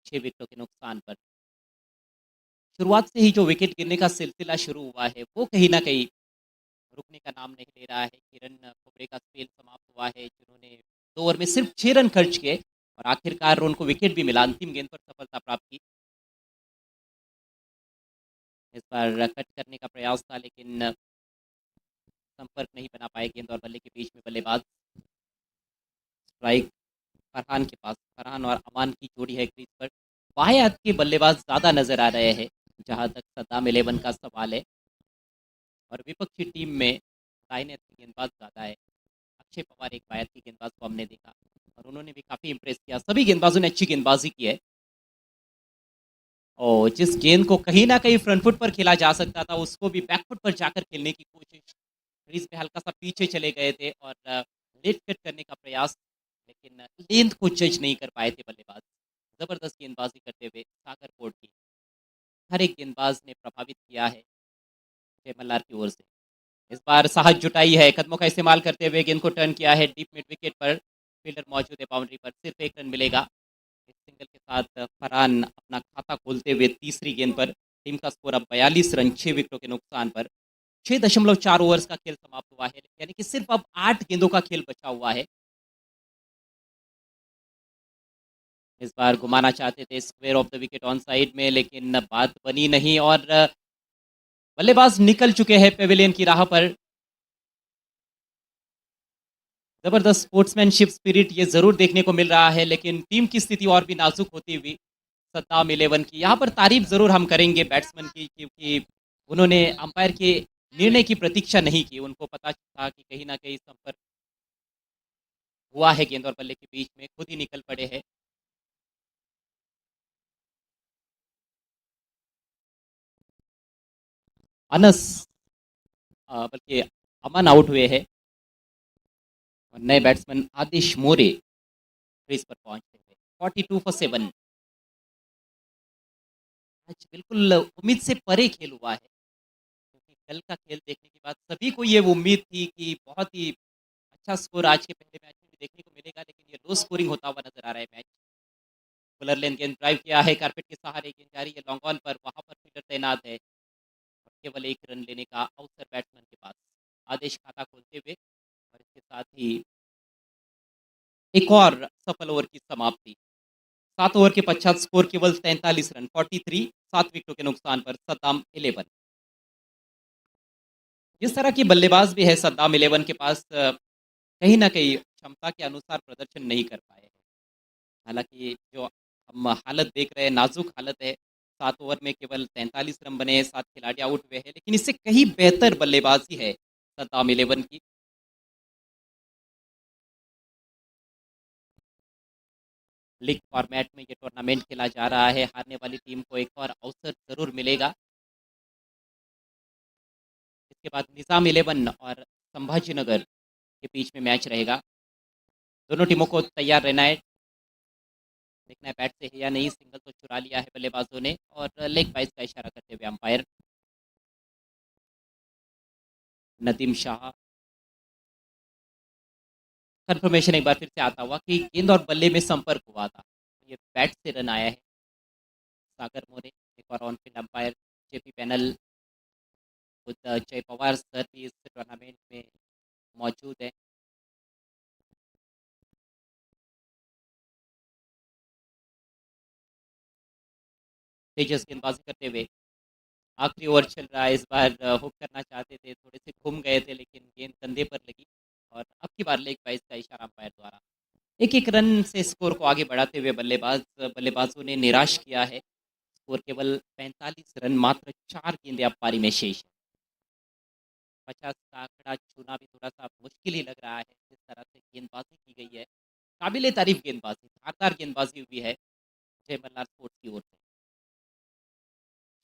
Speaker 3: 6 विकेटों के नुकसान पर। शुरुआत से ही जो विकेट गिरने का सिलसिला शुरू हुआ है, वो कहीं न कहीं रुकने का नाम नहीं ले रहा है। किरण खोबरे का स्पेल समाप्त हुआ है, जिन्होंने 2 ओवर में सिर्फ 6 रन खर्च किए और आखिरकार उनको विकेट भी मिला। अंतिम गेंद पर सफलता प्राप्त की। इस बार कट करने का प्रयास था, लेकिन संपर्क नहीं बना पाए गेंद और बल्ले के बीच में बल्लेबाज। स्ट्राइक फरहान के पास, फरहान और अमान की जोड़ी है क्रीज पर। बाएं हाथ के बल्लेबाज ज़्यादा नजर आ रहे हैं, जहां तक सद्दाम 11 का सवाल है। और विपक्षी टीम में दाहिने हाथ के गेंदबाज ज़्यादा है। अक्षय पवार एक बाएं हाथ के गेंदबाज को हमने देखा और उन्होंने भी काफ़ी इंप्रेस किया। सभी गेंदबाजों ने अच्छी गेंदबाजी की है और जिस गेंद को कहीं ना कहीं फ्रंट फुट पर खेला जा सकता था, उसको भी बैक फुट पर जाकर खेलने की कोशिश। क्रीज पे हल्का सा पीछे चले गए थे और लेट कट करने का प्रयास, लेकिन लेंथ को जज नहीं कर पाए थे बल्लेबाज। जबरदस्त गेंदबाजी करते हुए सागर पोर्ट की हर एक गेंदबाज ने प्रभावित किया है जय मल्हार की ओर से। इस बार साहस जुटाई है, कदमों का इस्तेमाल करते हुए गेंद को टर्न किया है डीप मिड विकेट पर। फील्डर मौजूद है बाउंड्री पर, सिर्फ 1 रन मिलेगा। इस सिंगल के साथ फरहान अपना खाता खोलते हुए तीसरी गेंद पर। टीम का स्कोर अब 42 रन 6 विकेटों के नुकसान पर। 6.4 ओवर्स का खेल समाप्त हुआ है, यानी कि सिर्फ अब 8 गेंदों का खेल बचा हुआ है। इस बार घुमाना चाहते थे square of the wicket on side में, लेकिन बात बनी नहीं और बल्लेबाज निकल चुके हैं पेविलियन की राह पर। जबरदस्त स्पोर्ट्समैनशिप स्पिरिट ये जरूर देखने को मिल रहा है, लेकिन टीम की स्थिति और भी नाजुक होती हुई सद्दाम 11 की। यहाँ पर तारीफ जरूर हम करेंगे बैट्समैन की, क्योंकि उन्होंने अंपायर के निर्णय की प्रतीक्षा नहीं की। उनको पता था कि कहीं ना कहीं संपर्क हुआ है गेंद और बल्ले के बीच में, खुद ही निकल पड़े हैं। अनस बल्कि अमन आउट हुए हैं और नए बैट्समैन आदिश मोरे क्रीज पर पहुंचते हुए 42 फॉर 7। आज बिल्कुल उम्मीद से परे खेल हुआ है, क्योंकि कल का खेल देखने के बाद सभी को ये उम्मीद थी कि बहुत ही अच्छा स्कोर आज के पहले मैच में भी देखने को मिलेगा, लेकिन ये लो स्कोरिंग होता हुआ नजर आ रहा है मैच। बुलर लेन गेंद ड्राइव किया है, कारपेट के सहारे गेंद जा रही है लॉन्ग ऑन पर, वहां पर फील्डर तैनात है और केवल 1 रन लेने का अवसर बैट्समैन के पास। आदेश खाता खोलते हुए और इसके साथ ही एक और सफल ओवर की समाप्ति। 7 ओवर के पश्चात स्कोर केवल 43 रन 43, 7 विकेटों के नुकसान पर सद्दाम 11। जिस तरह की बल्लेबाज भी है सद्दाम 11 के पास, कहीं ना कहीं क्षमता के अनुसार प्रदर्शन नहीं कर पाए हैं। हालांकि जो हम हालत देख रहे हैं, नाजुक हालत है। 7 ओवर में केवल 43 रन बने हैं, 7 खिलाड़ी आउट हुए हैं, लेकिन इससे कहीं बेहतर बल्लेबाजी है सद्दाम 11 की। लीग फॉर्मेट में ये टूर्नामेंट खेला जा रहा है, हारने वाली टीम को एक और अवसर जरूर मिलेगा। इसके बाद निज़ाम 11 और संभाजीनगर के बीच में मैच रहेगा। दोनों टीमों को तैयार रहना है, देखना है बैट से है या नहीं। सिंगल तो चुरा लिया है बल्लेबाजों ने, और लेग बाइज का इशारा करते हुए अंपायर नदीम शाह। कंफर्मेशन एक बार फिर से आता हुआ कि गेंद और बल्ले में संपर्क हुआ था, ये बैट से रन आया है। सागर मोरे एक और on field umpire. JP panel खुद जय पवार सर भी इस टूर्नामेंट में मौजूद है। तेजस गेंदबाजी करते हुए, आखिरी ओवर चल रहा है। इस बार हुक करना चाहते थे, थोड़े से घूम गए थे, लेकिन गेंद कंधे पर लगी और अब की बार लेग बाइज का इशारा अंपायर द्वारा। एक एक रन से स्कोर को आगे बढ़ाते हुए बल्लेबाजों ने निराश किया है। स्कोर केवल 45 रन, मात्र 4 गेंदें अब पारी में शेष है। 50 का आंकड़ा छूना भी थोड़ा सा मुश्किल ही लग रहा है, जिस तरह से गेंदबाजी की गई है। काबिले तारीफ गेंदबाजी, धारदार गेंदबाजी हुई है जय मल्हार स्पोर्ट्स की ओर से।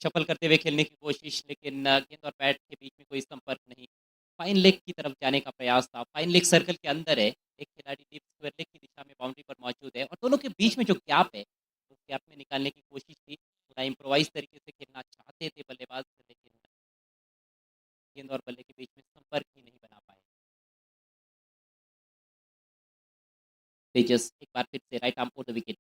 Speaker 3: शफल करते हुए खेलने की कोशिश, लेकिन गेंद और बैट के बीच में कोई संपर्क नहीं। फाइन लेग की तरफ जाने का प्रयास था। फाइन लेग सर्कल के अंदर है, एक खिलाड़ी डीप स्क्वायर लेग की दिशा में बाउंड्री पर मौजूद है, और दोनों के बीच में जो गैप है, उस गैप में निकालने की कोशिश थी। थोड़ा इम्प्रोवाइज तरीके से खेलना चाहते थे बल्लेबाज, लेकिन गेंद और बल्ले के बीच में संपर्क ही नहीं बना पाए। तेजस एक बार फिर से right arm over the wicket.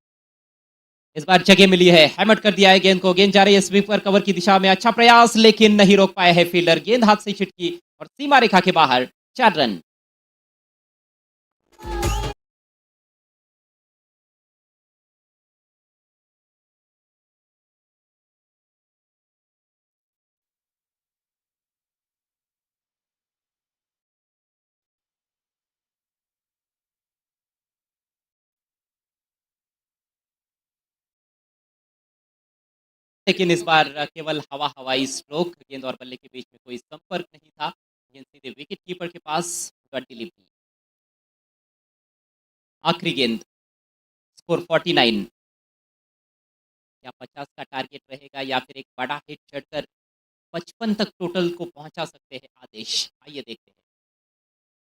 Speaker 3: इस बार जगह मिली है, हैमट कर दिया है गेंद को। गेंद जा रही है स्वीप पर कवर की दिशा में, अच्छा प्रयास, लेकिन नहीं रोक पाए है फील्डर। गेंद हाथ से छिटकी और सीमा रेखा के बाहर। 4 रन। लेकिन इस बार केवल हवाई स्ट्रोक, गेंद और बल्ले के बीच में कोई संपर्क नहीं था। गेंद सीधे विकेट कीपर के पास डिलीवरी। आखिरी गेंद, स्कोर 49। क्या 50 का टारगेट रहेगा या फिर एक बड़ा हिट चढ़कर 55 तक टोटल को पहुंचा सकते हैं आदेश? आइए देखते हैं।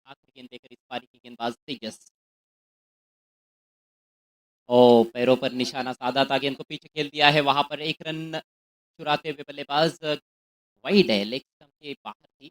Speaker 3: आखिरी गेंद देकर इस पारी की गेंदबाज तेजस। ओ, पैरों पर निशाना साधा था, गेंद को पीछे खेल दिया है। वहां पर एक रन चुराते हुए बल्लेबाज वाइड है, लेग स्टंप के बाहर थी।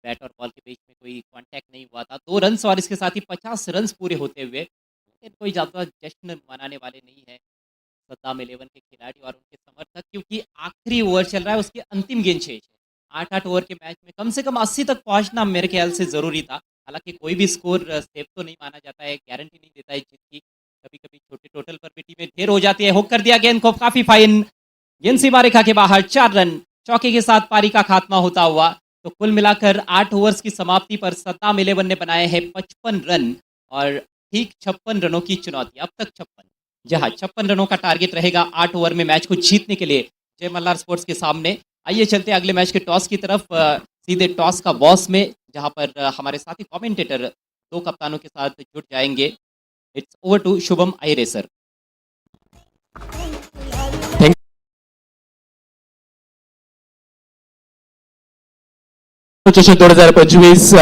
Speaker 3: बैट और बॉल के बीच में कोई कांटेक्ट नहीं हुआ था। 2 रन और इसके साथ ही 50 रन पूरे होते हुए, लेकिन कोई ज़्यादा जश्न मनाने वाले नहीं है सद्दाम 11 के खिलाड़ी और उनके समर्थक, क्योंकि आखिरी ओवर चल रहा है, उसकी अंतिम गेंद शेष है। 8-8 ओवर के मैच में कम से कम 80 तक पहुंचना मेरे ख्याल से ज़रूरी था। हालांकि कोई भी स्कोर सेफ तो नहीं माना जाता है, गारंटी नहीं देता है जीत की। कभी कभी छोटे टोटल पर भी टीमें ढेर हो जाती है। हुक कर दिया गेंद को, काफी फाइन। गेंद सीमा रेखा के बाहर। 4 रन। चौके के साथ पारी का खात्मा होता हुआ। तो कुल मिलाकर 8 ओवर्स की समाप्ति पर सद्दाम 11 ने बनाए हैं 55 रन और ठीक 56 रनों की चुनौती। अब तक 56, जहां 56 रनों का टारगेट रहेगा 8 ओवर में मैच को जीतने के लिए जय मल्हार स्पोर्ट्स के सामने। आइए चलते हैं अगले मैच के टॉस की तरफ, सीधे टॉस का बॉस में, जहां पर हमारे साथी कमेंटेटर 2 कप्तानों के साथ जुड़ जाएंगे। It's over to Shubham Ayare sir.
Speaker 2: चषक 2025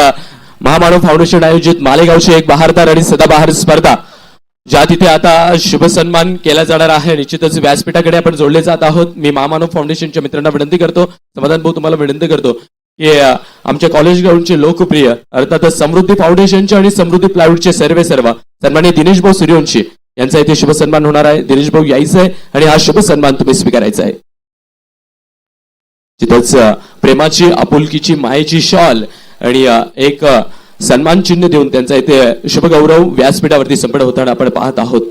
Speaker 2: महामानव फाउंडेशन आयोजित मालेगावची एक बहारदार आणि सदाबहार स्पर्धा, ज्या तिथे आता शुभ सन्मान केला जाणार आहे। निश्चितच व्यासपीठाकडे आपण जोडले जात आहोत। मी महामानव फाउंडेशनच्या मित्रांना विनंती करतो, समाधान भाऊ तुम्हाला विनंती करतो की आमच्या कॉलेज ग्राउंडचे लोकप्रिय अर्थातच समृद्धी फाउंडेशनचे आणि समृद्धी प्लायवूडचे सर्व सन्माननीय दिनेश भाऊ सूर्यवंशी यांचा इथे शुभ सन्मान होणार आहे। दिनेश भाऊ यायचं आहे आणि हा शुभ सन्मान तुम्ही स्वीकारायचा आहे। तिथंच प्रेमाची, आपुलकीची, मायेची शॉल आणि एक सन्मान चिन्ह देऊन त्यांचा इथे शुभगौरव व्यासपीठावरती संपन्न होताना आपण पाहत आहोत।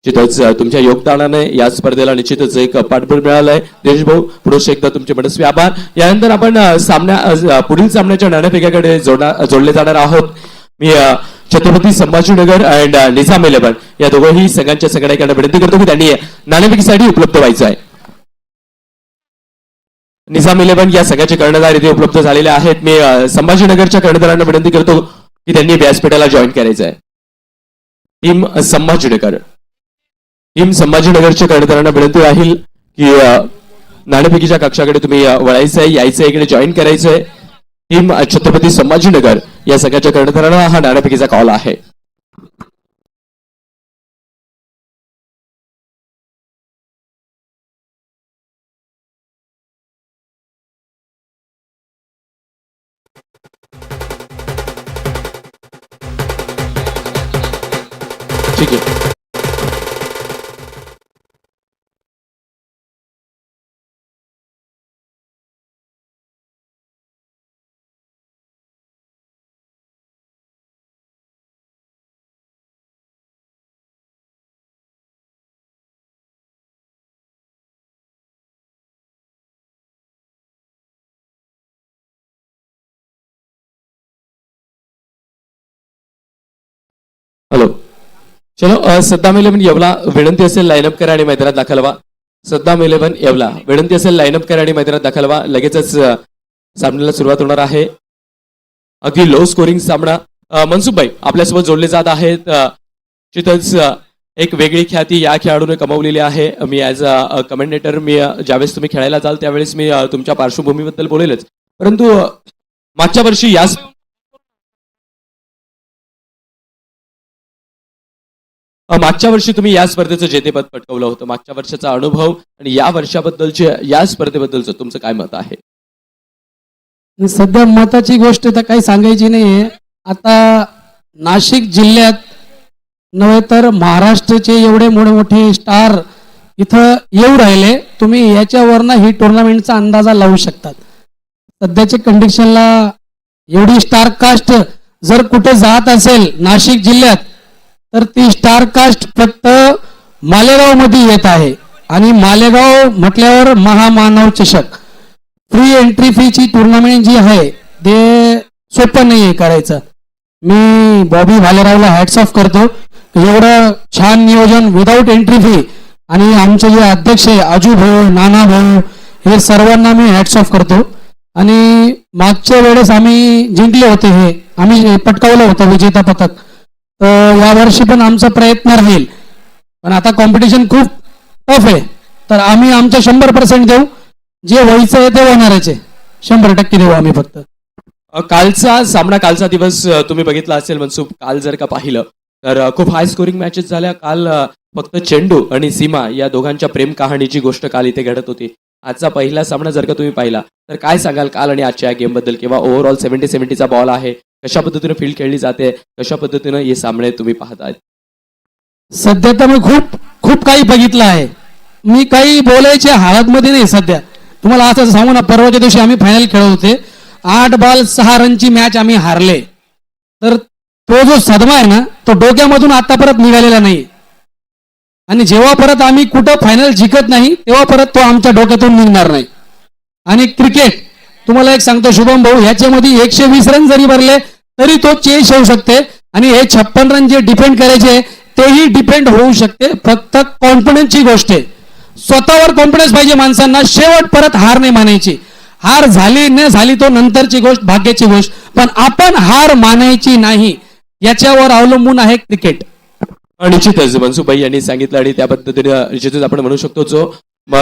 Speaker 4: निश्चितच तुमच्या योगदानाने या स्पर्धेला निश्चितच एक पाठबळ मिळालंय. दिनेश भाऊ, पुरुष एकदा तुमचे मनस्वी आभार. यानंतर आपण पुढील सामन्याच्या नाणेफेकीकडे जोडले जाणार आहोत. मी छत्रपती संभाजीनगर अँड निजाम 11 या दोघंही संघांच्या संघटकांना विनंती करतो की त्यांनी नाणेफेकीसाठी उपलब्ध व्हायचं आहे. निजाम 11 या संघाचे कर्णधार इथे उपलब्ध झालेले आहेत. मी संभाजीनगरच्या कर्णधारांना विनंती करतो की त्यांनी व्यासपीठाला जॉईन करायचं आहे. टीम संभाजीनगरच्या कर्णधारांना विनंती राहील की नाणेफेकीच्या कक्षाकडे तुम्ही वळायचं आहे, यायचं इकडे जॉईन करायचंय. टीम छत्रपती संभाजीनगर या संघाच्या कर्णधारांना हा नाणेफेकीचा कॉल आहे. ठीक आहे. हॅलो, चलो सद्दाम 11 येवला विनंती असेल लाईनअप करा आणि मैदानात दाखल व्हा. सद्दाम 11 येवला विनंती असेल लाईनअप करा आणि मैदानात दाखल व्हा. लगेचच सामन्याला सुरुवात होणार आहे. अगदी लो स्कोरिंग सामना. मनसुखभाई आपल्यासोबत जोडले जात आहेत. निश्चितच एक वेगळी ख्याती या खेळाडूने कमावलेली आहे. मी ॲज अ कमेंटेटर मी ज्यावेळेस तुम्ही खेळायला जाल त्यावेळेस मी तुमच्या पार्श्वभूमीबद्दल बोलेलच, परंतु मागच्या वर्षी मागच्या वर्षी तुम्ही या स्पर्धेचं जेतेपद पटकावलं होतं. मागच्या वर्षाचा अनुभव आणि या वर्षाबद्दलचे या स्पर्धेबद्दलचं तुमचं काय मत आहे?
Speaker 1: सध्या मताची गोष्ट तर काही सांगायची नाहीये. आता नाशिक जिल्ह्यात नव्हे तर महाराष्ट्राचे एवढे मोठे स्टार इथं येऊ राहिले. तुम्ही याच्यावरनं ही टुर्नामेंटचा अंदाजा लावू शकतात. सध्याच्या कंडिशनला एवढी स्टार कास्ट जर कुठे जात असेल नाशिक जिल्ह्यात तर ती स्टार कास्ट फक्त मालेगाव मध्ये येत आहे. आणि मालेगाव म्हटल्यावर महामानव चषक फ्री एंट्री फीची टुर्नामेंट जी आहे ते सोपं नाही आहे करायचं. मी बॉबी भालेरावला हॅट्स ऑफ करतो. एवढं छान नियोजन विदाऊट एंट्री फी. आणि आमचे जे अध्यक्ष आहे आजू भाऊ, नाना भाऊ, हे सर्वांना मी हॅट्स ऑफ करतो. आणि मागच्या वेळेस आम्ही जिंकले होते, हे आम्ही पटकावलं होतं विजेता पथक. तर यावर्षी पण आमचा प्रयत्न राहील. पण आता कॉम्पिटिशन खूप टफ आहे. तर आम्ही आमचं 100% देऊ. जे व्हायचं आहे ते होणारच आहे. 100% देऊ आम्ही फक्त.
Speaker 4: कालचा सामना, कालचा दिवस तुम्ही बघितला असेल मनसुख. काल जर का पाहिलं तर खूप हाय स्कोरिंग मॅचेस झाल्या. काल फक्त चेंडू आणि सीमा या दोघांच्या प्रेम कहाणीची गोष्ट काल इथे घडत होती. आजचा पहिला सामना जर का तुम्ही पाहिला तर काय सांगाल काल आणि आजच्या गेम बद्दल? किंवा ओव्हरऑल 70-70चा बॉल आहे, कशा पद्धतीने फील्ड खेळली जाते, कशा पद्धतीने हे सामने तुम्ही पाहताय?
Speaker 1: सध्या तर मी खूप काही बघितलं आहे. मी काही बोलायच्या हालतमध्ये नाही सध्या. तुम्हाला असं सांगू ना, परवाच्या दिवशी आम्ही फायनल खेळत होते. 8 बॉल 6 रनची मॅच आम्ही हारले. तर तो जो सदमा आहे ना तो डोक्यामधून आता परत निघालेला नाही. आणि जेव्हा परत आम्ही कुठं फायनल जिंकत नाही तेव्हा परत तो आमच्या डोक्यातून निघणार नाही. आणि क्रिकेट तुम्हाला एक सांगतो शुभम भाऊ, ह्याच्यामध्ये 120 रन जरी भरले तरी तो चेस होऊ शकते. आणि हे 56 रन जे डिपेंड करायचे तेही डिपेंड होऊ शकते. फक्त कॉन्फिडन्सची गोष्ट आहे. स्वतःवर कॉन्फिडन्स पाहिजे माणसांना. शेवट परत हार नाही मानायची. हार झाली न झाली तो नंतरची गोष्ट, भाग्याची गोष्ट. पण आपण हार मानायची नाही. याच्यावर अवलंबून आहे क्रिकेट.
Speaker 4: निश्चितच मनसुखभाई यांनी सांगितलं आणि त्या पद्धतीने निश्चितच आपण म्हणू शकतो जो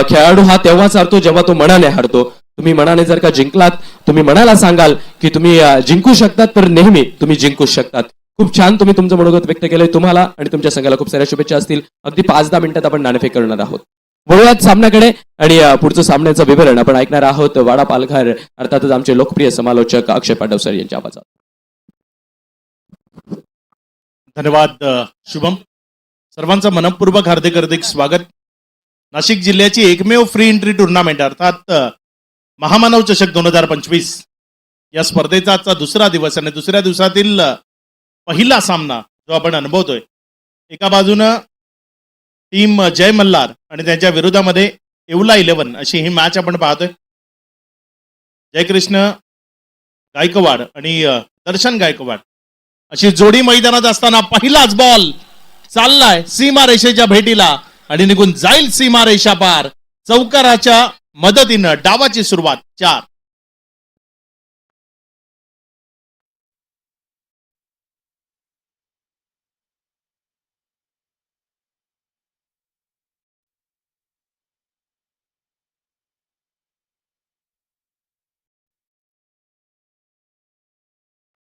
Speaker 4: खेळाडू हा तेव्हाच हारतो जेव्हा तो मनाने हारतो. तुम्ही मनाने जर का जिंकलात, तुम्ही मनाला सांगाल की तुम्ही जिंकू शकतात, तर नेहमी तुम्ही जिंकू शकतात. खूप छान तुम्ही तुमचं मनोगत व्यक्त केलंय. तुम्हाला आणि तुमच्या संघाला खूप साऱ्या शुभेच्छा असतील. अगदी 5-10 मिनिटात आपण नाणेफेक करणार आहोत. वळूयात सामन्याकडे आणि पुढचं सामन्याचं विवरण आपण ऐकणार आहोत वाडा पालघर अर्थातच आमचे लोकप्रिय समालोचक अक्षय पांडव सर यांच्या आवाजात.
Speaker 6: धन्यवाद शुभम. सर्वांचं मनपूर्वक हार्दिक स्वागत. नाशिक जिल्ह्याची एकमेव फ्री एंट्री टुर्नामेंट अर्थात महामानव चषक 2025 या स्पर्धेचा आजचा दुसरा दिवस आणि दुसऱ्या दिवसातील पहिला सामना जो आपण अनुभवतोय. एका बाजूनं टीम जय मल्हार आणि त्यांच्या विरोधामध्ये येवला 11 अशी ही मॅच आपण पाहतोय. जयकृष्ण गायकवाड आणि दर्शन गायकवाड अशी जोडी मैदानात असताना पहिलाच बॉल चाललाय सीमा रेषेच्या भेटीला आणि निघून जाईल सीमा रेषा पार. चौकाराच्या मदतीनं डावाची सुरुवात 4.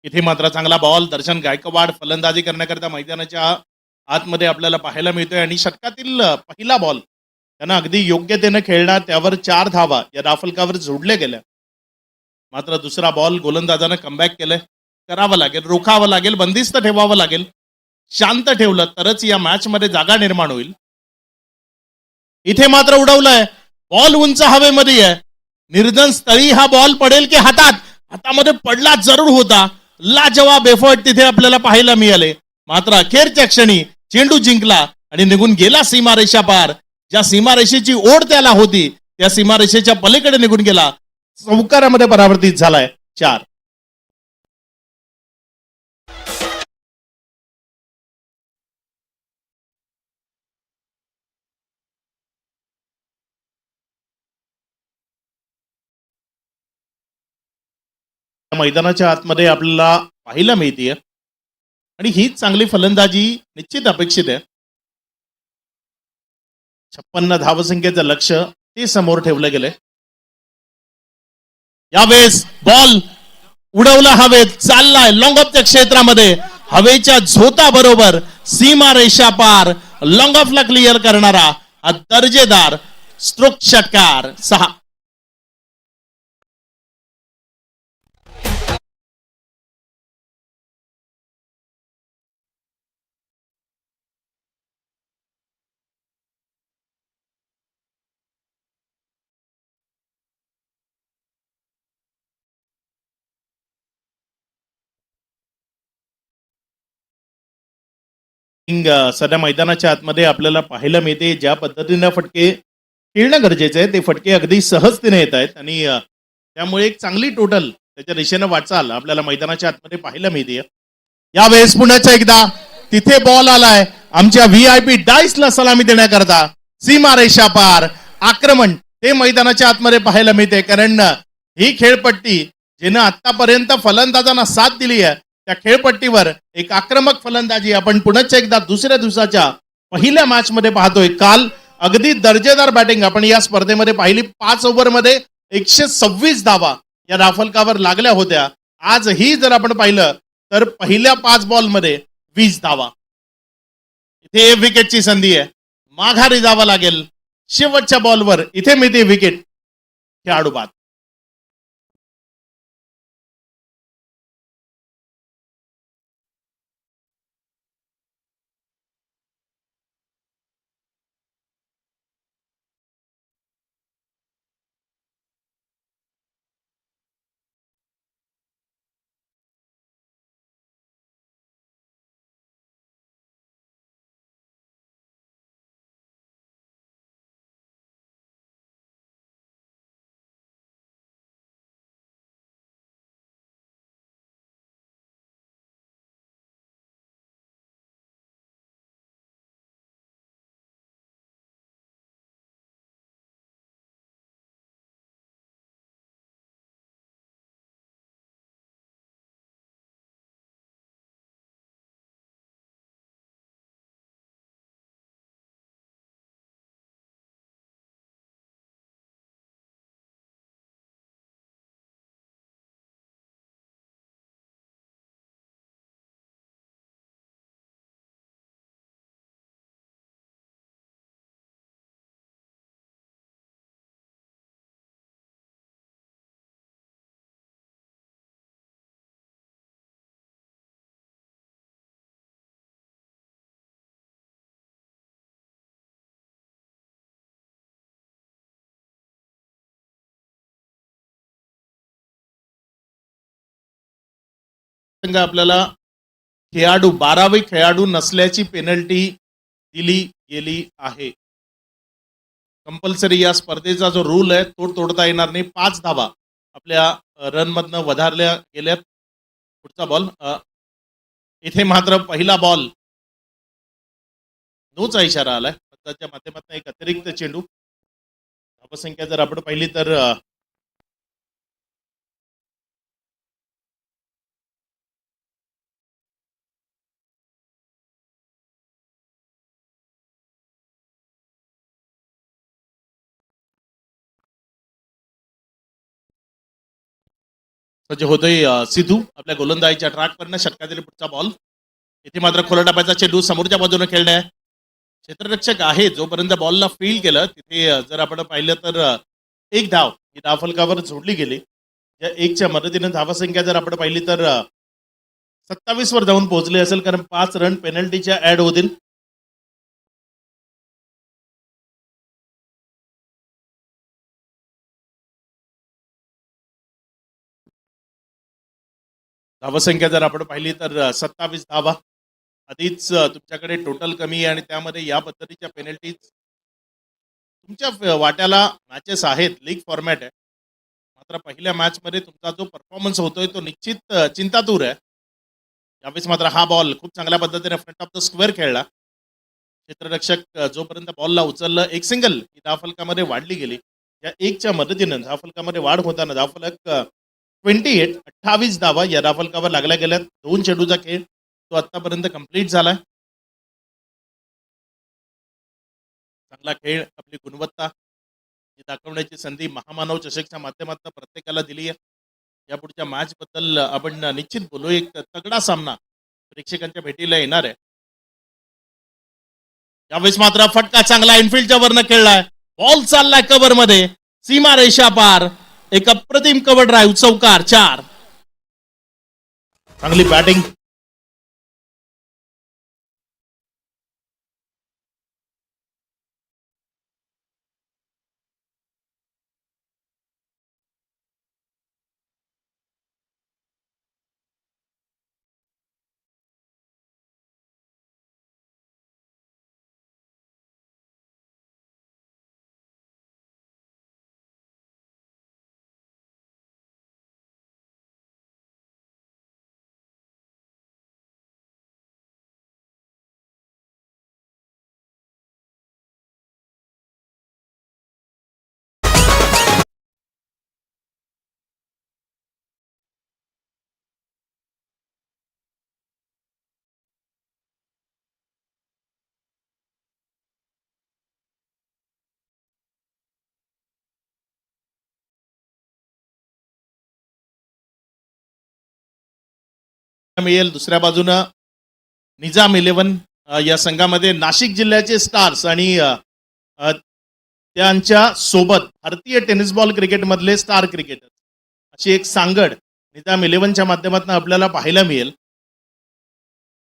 Speaker 6: इथे मात्र चांगला बॉल दर्शन गायकवाड फलंदाजी करण्याकरता मैदानाच्या आतमध्ये आपल्याला पाहायला मिळतोय आणि षटकातील पहिला बॉल त्यांना अगदी योग्यतेनं खेळणार, त्यावर 4 धावा या राफलकावर जोडल्या गेल्या. मात्र दुसरा बॉल गोलंदाजानं कमबॅक केलंय. करावं लागेल, रोखावं लागेल, बंदिस्त ठेवावं लागेल. शांत ठेवलं तरच या मॅच मध्ये जागा निर्माण होईल. इथे मात्र उडवलंय, बॉल उंच हवेमध्ये आहे. निर्धन स्थळी हा बॉल पडेल की हातामध्ये पडला जरूर होता. लाजवाब एफर्ट तिथे आपल्याला पाहायला मिळाले. मात्र अखेरच्या क्षणी चेंडू जिंकला आणि निघून गेला सीमारेषा पार. ज्या सीमारेषेची ओढ त्याला होती त्या सीमारेषेच्या पलीकडे निघून गेला. चौकारामध्ये परावर्तित झालाय. 4. मैदानाच्या आतमध्ये आपल्याला पाहायला मिळते आणि हीच चांगली फलंदाजी निश्चित अपेक्षित आहे. 56 धावसंख्येचं लक्ष ते समोर ठेवलं गेलंय. यावेळेस बॉल उडवला हवेत, चाललाय लॉंग ऑफच्या क्षेत्रामध्ये. हवेच्या झोता बरोबर सीमा रेषा पार लॉंग ऑफला क्लिअर करणारा हा दर्जेदार स्ट्रोक षटकार. 6. सध्या मैदानाच्या आतमध्ये आपल्याला पाहायला मिळते ज्या पद्धतीनं फटके खेळणं गरजेचं आहे ते फटके अगदी सहजतेने येत आहेत आणि त्यामुळे एक चांगली टोटल त्याच्या दिशेनं वाटचाल आपल्याला मैदानाच्या आतमध्ये पाहायला मिळते. यावेळेस पुण्याच्या एकदा तिथे बॉल आलाय. आमच्या VIP डाईसला सलामी देण्याकरता सीमा रेषा पार आक्रमण ते मैदानाच्या आतमध्ये पाहायला मिळते. कारण ही खेळपट्टी जिनं आतापर्यंत फलंदाजांना साथ दिली आहे त्या खेळपट्टीवर एक आक्रमक फलंदाजी आपण पुण्याच्या एकदा दुसऱ्या दिवसाच्या पहिल्या मॅच मध्ये पाहतोय. काल अगदी दर्जेदार बॅटिंग आपण या स्पर्धेमध्ये पाहिली. 5 ओव्हरमध्ये 126 धावा या राफलकावर लागल्या होत्या. आजही जर आपण पाहिलं तर पहिल्या 5 बॉलमध्ये 20 धावा. इथे विकेटची संधी आहे, माघारी जावं लागेल. शेवटच्या बॉलवर इथे मिळते विकेट. खेळाडू बाद. संघ आपल्याला खेळाडू 12वे खेळाडू नसल्याची पेनल्टी दिली गेली आहे. कंपल्सरी या स्पर्धेचा जो रूल आहे तो तोडता येणार नाही. 5 धावा आपल्या रनमधनं वधारल्या गेल्यात. पुढचा बॉल इथे मात्र पहिला बॉल नोचा इशारा आलाय. त्याच्या माध्यमातून एक अतिरिक्त चेंडू. धावसंख्या जर आपण पाहिली तर सज्ज होतोय सिद्धू आपल्या गोलंदाजीच्या ट्रॅकवरनं. षटकातील पुढचा बॉल. इथे मात्र खोला टप्प्याचा चेंडू समोरच्या बाजूने खेळलाय. क्षेत्ररक्षक आहे जोपर्यंत बॉलला फील केलं तिथे जर आपण पाहिलं तर एक धाव ही धावफलकावर जोडली गेली. या एकच्या मदतीने धावसंख्या जर आपण पाहिली तर 27 वर जाऊन पोहोचली असेल, कारण 5 रन पेनल्टीच्या ऍड होतील. धावसंख्या जर आपण पाहिली तर 27 धावा. आधीच तुमच्याकडे टोटल कमी आहे आणि त्यामध्ये या पद्धतीच्या पेनल्टीज तुमच्या वाट्याला मॅचेस आहेत. लीग फॉर्मॅट आहे. मात्र पहिल्या मॅचमध्ये तुमचा जो परफॉर्मन्स होतोय तो निश्चित चिंतातूर आहे. यावेळेस मात्र हा बॉल खूप चांगल्या पद्धतीने फ्रंट ऑफ द स्क्वेअर खेळला. क्षेत्ररक्षक जोपर्यंत बॉलला उचललं एक सिंगल ही धावफलकामध्ये वाढली गेली. या एकच्या मदतीनं धावफलकामध्ये वाढ होताना धावफलक 28 धावा या धावफलकावर लागल्या गेल्यात. 2 चेंडूचा खेळ तो आतापर्यंत कंप्लीट झालाय. चांगला खेळ, आपली गुणवत्ता ही दाखवण्याची संधी महामानव चषकच्या माध्यमातून प्रत्येकाला दिली आहे. या पुढच्या मॅच बद्दल आपण निश्चित बोलू. एक तगडा सामना प्रेक्षकांच्या भेटीला येणार आहे. यावेळेस मात्र फटका चांगला इनफिल्डच्या वरनं खेळलाय. बॉल चाललाय कव्हर मध्ये, सीमा रेषा पार. एक अप्रतिम कव्हर ड्राईव्ह, चौकार 4. चांगली बॅटिंग. मिळेल. दुसऱ्या बाजूनं निजाम 11 या संघामध्ये नाशिक जिल्ह्याचे स्टार्स आणि त्यांच्या सोबत भारतीय टेनिस बॉल क्रिकेट मधले स्टार क्रिकेटर अशी एक सांगड निजाम 11च्या माध्यमातून आपल्याला पाहायला मिळेल.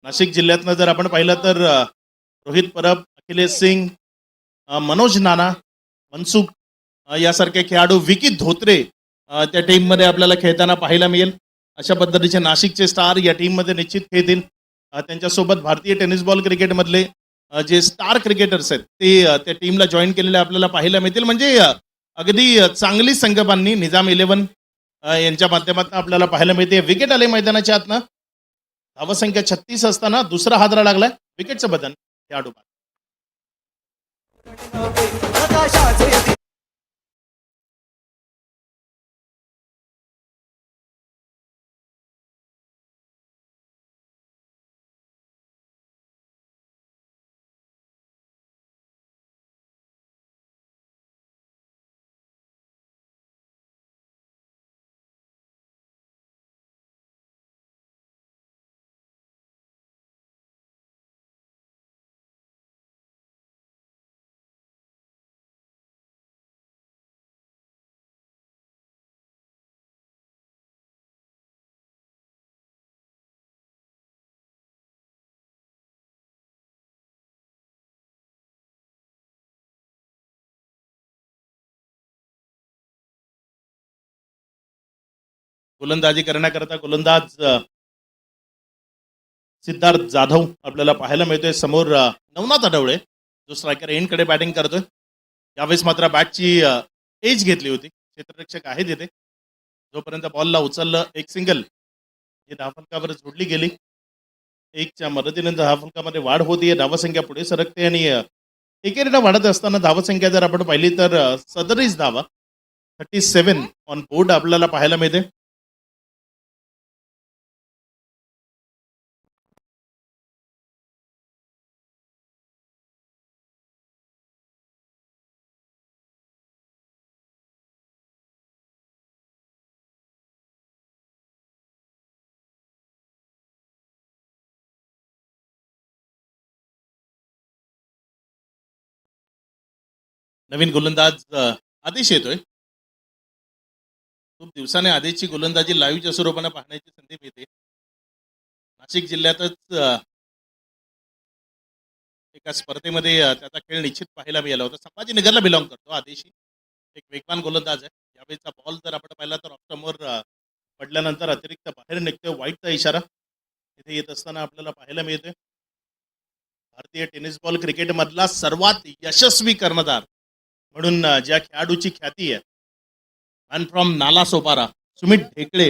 Speaker 6: नाशिक जिल्ह्यातनं जर आपण पाहिलं तर रोहित परब, अखिलेश सिंग, मनोज नाना, मनसुख यासारखे खेळाडू, विकी धोत्रे त्या टीममध्ये आपल्याला खेळताना पाहायला मिळेल. अशा पद्धतीचे नाशिकचे स्टार या टीममध्ये निश्चित खेळतील. त्यांच्यासोबत भारतीय टेनिस बॉल क्रिकेटमधले जे स्टार क्रिकेटर्स आहेत ते त्या टीमला जॉईन केलेले आपल्याला पाहायला मिळतील. म्हणजे अगदी चांगली संघबांधणी निजाम 11 यांच्या माध्यमातून आपल्याला पाहायला मिळते. विकेट आले मैदानाच्या आतनं. धावसंख्या 36 असताना दुसरा हादरा लागलाय. विकेटचं बदल खेळाडू. गोलंदाजी करण्याकरता गोलंदाज सिद्धार्थ जाधव आपल्याला पाहायला मिळतोय. समोर नवनाथ आठवळे जो स्ट्रायकर एंडकडे बॅटिंग करतोय. यावेळेस मात्र बॅटची एज घेतली होती. क्षेत्ररक्षक आहे तिथे. जोपर्यंत बॉलला उचललं एक सिंगल ही धावफलकावर जोडली गेली. एकच्या मदतीनंतर धावफलकामध्ये वाढ होतीये. धावसंख्या पुढे सरकते आणि एकेरीला वाढत असताना धावसंख्या जर आपण पाहिली तर 37 धावा 37 ऑन बोर्ड आपल्याला पाहायला मिळते. नवीन गोलंदाज आदेश येतोय. खूप दिवसाने आदेशची गोलंदाजी लाईव्हच्या स्वरूपाने पाहण्याची संधी मिळते. नाशिक जिल्ह्यातच एका स्पर्धेमध्ये त्याचा खेळ निश्चित पाहायला मिळाला होता. संभाजीनगरला बिलॉंग करतो आदेशी. एक वेगवान गोलंदाज आहे. यावेळेचा बॉल जर आपण पाहिला तर ऑफस्टंपवर पडल्यानंतर अतिरिक्त बाहेर निघतोय. वाईटचा इशारा इथे येत असताना आपल्याला पाहायला मिळतोय. भारतीय टेनिस बॉल क्रिकेटमधला सर्वात यशस्वी कर्णधार म्हणून ज्या खेळाडूची ख्याती आहे मॅन फ्रॉम नाला सोपारा सुमित ढेकळे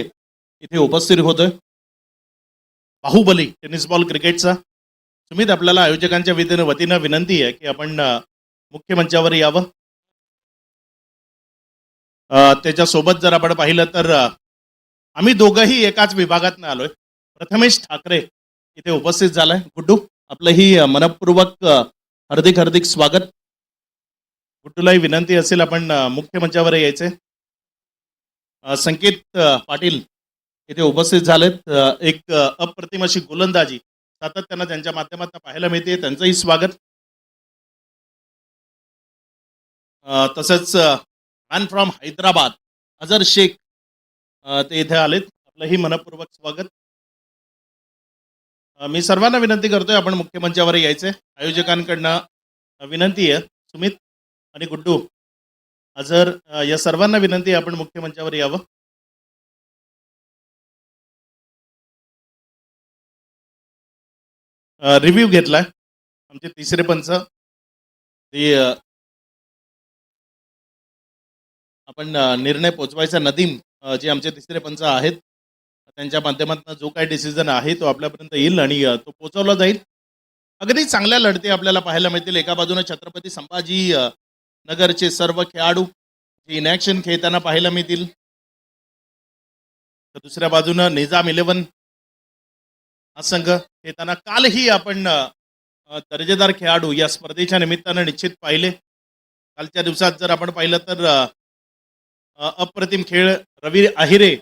Speaker 6: इथे उपस्थित होतोय. बाहुबली टेनिस बॉल क्रिकेटचा. सुमित, आपल्याला आयोजकांच्या वतीनं विनंती आहे की आपण मुख्य मंचावर यावं. त्याच्यासोबत जर आपण पाहिलं तर आम्ही दोघंही एकाच विभागातनं आलोय. प्रथमेश ठाकरे इथे उपस्थित झालाय. गुड्डू, आपलंही मनपूर्वक हार्दिक हार्दिक स्वागत. गुड्डूलाही विनंती असेल आपण मुख्य मंचावर यायचे. संकेत पाटील इथे उपस्थित झालेत. एक अप्रतिम अशी गोलंदाजी सातत्यानं त्यांच्या माध्यमातून पाहायला मिळते. त्यांचंही स्वागत. तसंच मॅन फ्रॉम हैदराबाद अझर शेख ते इथे आलेत. आपलंही मनपूर्वक स्वागत. मी सर्वांना विनंती करतोय आपण मुख्य मंचावर यायचे. आयोजकांकडनं विनंती आहे. सुमित आणि गुड्डू, अझर, या सर्वांना विनंती आहे आपण मुख्य मंचावर यावं. रिव्ह्यू घेतलाय आमचे तिसरे पंच. ते आपण निर्णय पोचवायचा. नदीम जे आमचे तिसरे पंच आहेत त्यांच्या माध्यमातून जो काही डिसिजन आहे तो आपल्यापर्यंत येईल आणि तो पोचवला जाईल. अगदी चांगल्या लढती आपल्याला पाहायला मिळतील. एका बाजूने छत्रपती संभाजी नगरचे सर्व खेळाडू जे इनॅक्शन खेळताना पाहायला मिळतील, तर दुसऱ्या बाजूनं निजाम 11 हा संघ खेळताना. कालही आपण दर्जेदार खेळाडू या स्पर्धेच्या निमित्तानं निश्चित पाहिले. कालच्या दिवसात जर आपण पाहिलं तर अप्रतिम खेळ रवी आहिरे,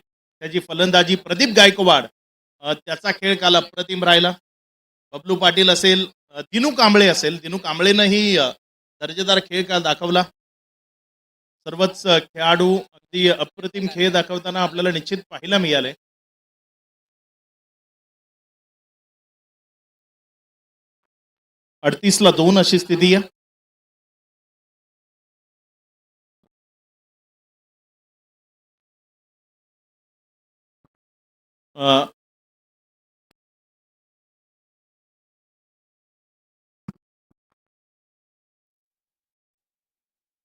Speaker 6: त्याची फलंदाजी, प्रदीप गायकवाड त्याचा खेळ काल अप्रतिम राहिला. बबलू पाटील असेल, दिनू कांबळे असेल, दिनू कांबळेनंही दर्जेदार खेळ काल दाखवला. सर्वच खेळाडू अगदी अप्रतिम खेळ दाखवताना आपल्याला निश्चित पाहायला मिळाले. अडतीसला 2 अशी स्थिती आहे.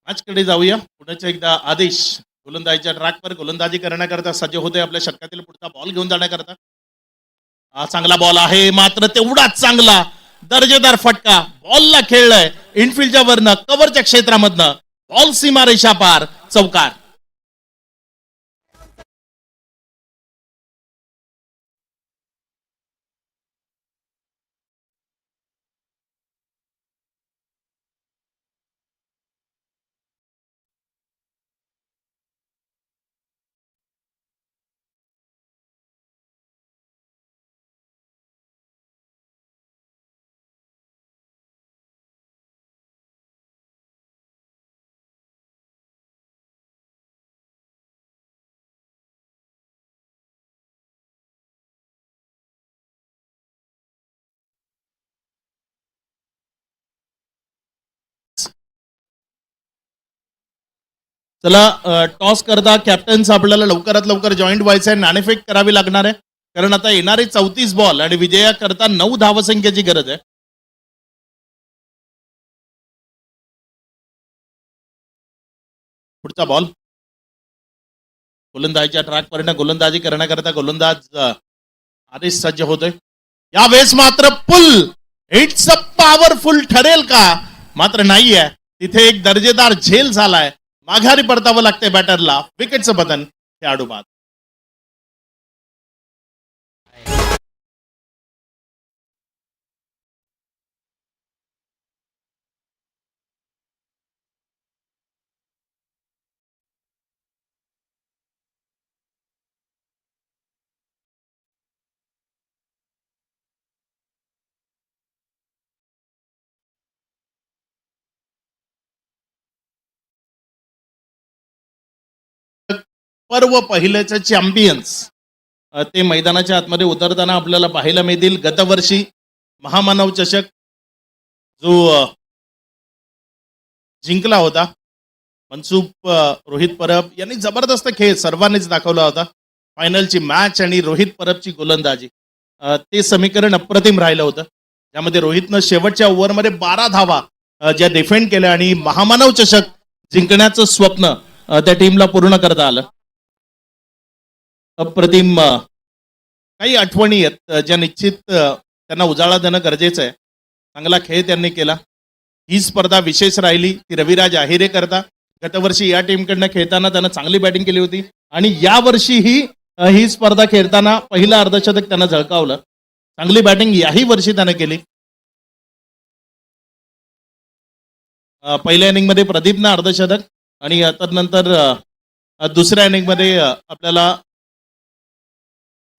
Speaker 6: मॅचकडे जाऊया. पुण्याच्या एकदा आदेश गोलंदाजीच्या ट्रॅकवर गोलंदाजी करण्याकरता सज्ज होते. आपल्या षटकातील पुढचा बॉल घेऊन जाण्याकरता. हा चांगला बॉल आहे, मात्र तेवढाच चांगला दर्जेदार फटका बॉलला खेळलाय इनफिल्डच्या वरनं, कव्हरच्या क्षेत्रामधनं. बॉल सीमारेषा पार, चौकार. चला, टॉस करता कॅप्टन्स आपल्याला लवकरात लवकर जॉईंट व्हायचं आहे. नाणेफेक करावी लागणार आहे, कारण आता येणारे 34 बॉल आणि विजया करता 9 धावसंख्येची गरज आहे. पुढचा बॉल गोलंदाजीच्या ट्रॅकपर्यंत गोलंदाजी करण्याकरता गोलंदाज आदेश सज्ज होतोय. यावेळेस मात्र पुल इट्स अ पॉवरफुल ठरेल का? मात्र नाहीये. तिथे एक दर्जेदार झेल झालाय. माघारी परतावं लागतंय बॅटरला. विकेटचं बदन खेळाडू बाद. पर्व पहिल्याचं चॅम्पियन्स ते मैदानाच्या आतमध्ये उतरताना आपल्याला पाहायला मिळतील. गतवर्षी महामानव चषक जो जिंकला होता मनसूप रोहित परब यांनी जबरदस्त खेळ सर्वांनीच दाखवला होता. फायनलची मॅच आणि रोहित परबची गोलंदाजी ते समीकरण अप्रतिम राहिलं होतं. त्यामध्ये रोहितनं शेवटच्या ओव्हरमध्ये 12 धावा ज्या डिफेंड केल्या आणि महामानव चषक जिंकण्याचं स्वप्न त्या टीमला पूर्ण करता आलं. अप्रतिम काही आठवणी आहेत ज्या निश्चित त्यांना उजाळा देणं गरजेचं आहे. चांगला खेळ त्यांनी केला. ही स्पर्धा विशेष राहिली ती रविराज आहिरे करता. गतवर्षी या टीमकडनं खेळताना त्यानं चांगली बॅटिंग केली होती आणि यावर्षीही ही स्पर्धा खेळताना पहिलं अर्धशतक त्यानं झळकावलं. चांगली बॅटिंग याही वर्षी त्यानं केली. पहिल्या इनिंगमध्ये प्रदीपनं अर्धशतक आणि तदनंतर दुसऱ्या इनिंगमध्ये आपल्याला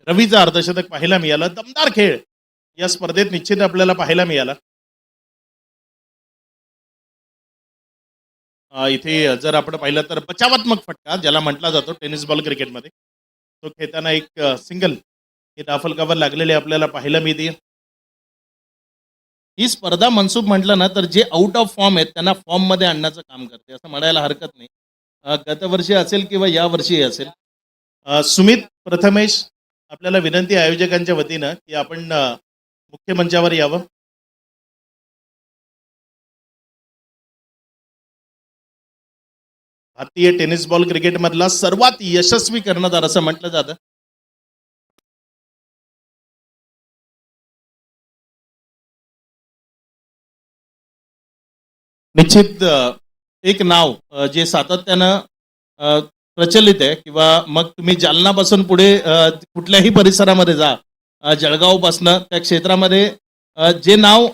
Speaker 6: रवीचं अर्धशतक पाहायला मिळालं. दमदार खेळ या स्पर्धेत निश्चित आपल्याला पाहायला मिळाला. इथे जर आपण पाहिलं तर बचावात्मक फटका ज्याला म्हटला जातो टेनिस बॉल क्रिकेटमध्ये तो खेळताना एक सिंगल हे दाफलकावर लागलेले आपल्याला पाहायला मिळते. ही स्पर्धा मनसूब म्हटलं ना तर जे आउट ऑफ फॉर्म आहेत त्यांना फॉर्म मध्ये आणण्याचं काम करते असं म्हणायला हरकत नाही. गतवर्षी असेल किंवा या वर्षी असेल. सुमित प्रथमेश आपल्याला विनंती आयोजकांच्या वतीनं की आपण मुख्य मंचावर यावं. भारतीय टेनिस बॉल क्रिकेटमधला सर्वात यशस्वी कर्णधार असं म्हटलं जातं. निश्चित एक नाव जे सातत्यानं प्रचलित आहे किंवा मग तुम्ही जालनापासून पुढे कुठल्याही परिसरामध्ये जा जळगावपासनं त्या क्षेत्रामध्ये जे नाव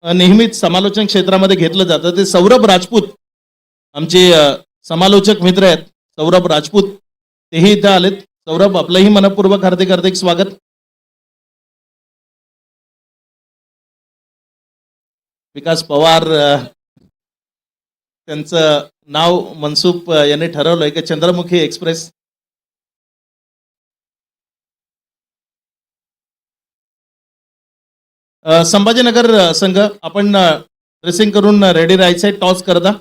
Speaker 6: नेहमीच समालोचन क्षेत्रामध्ये घेतलं जातं ते सौरभ राजपूत आमचे समालोचक मित्र आहेत. सौरभ राजपूत तेही इथं आलेत. सौरभ आपलंही मनपूर्वक हार्दिक हार्दिक स्वागत. विकास पवार त्यांचं नाव मनसूप यांनी ठरवलंय की चंद्रमुखी एक्सप्रेस. संभाजीनगर संघ आपण ड्रेसिंग करून रेडी राहायचंय. टॉस करता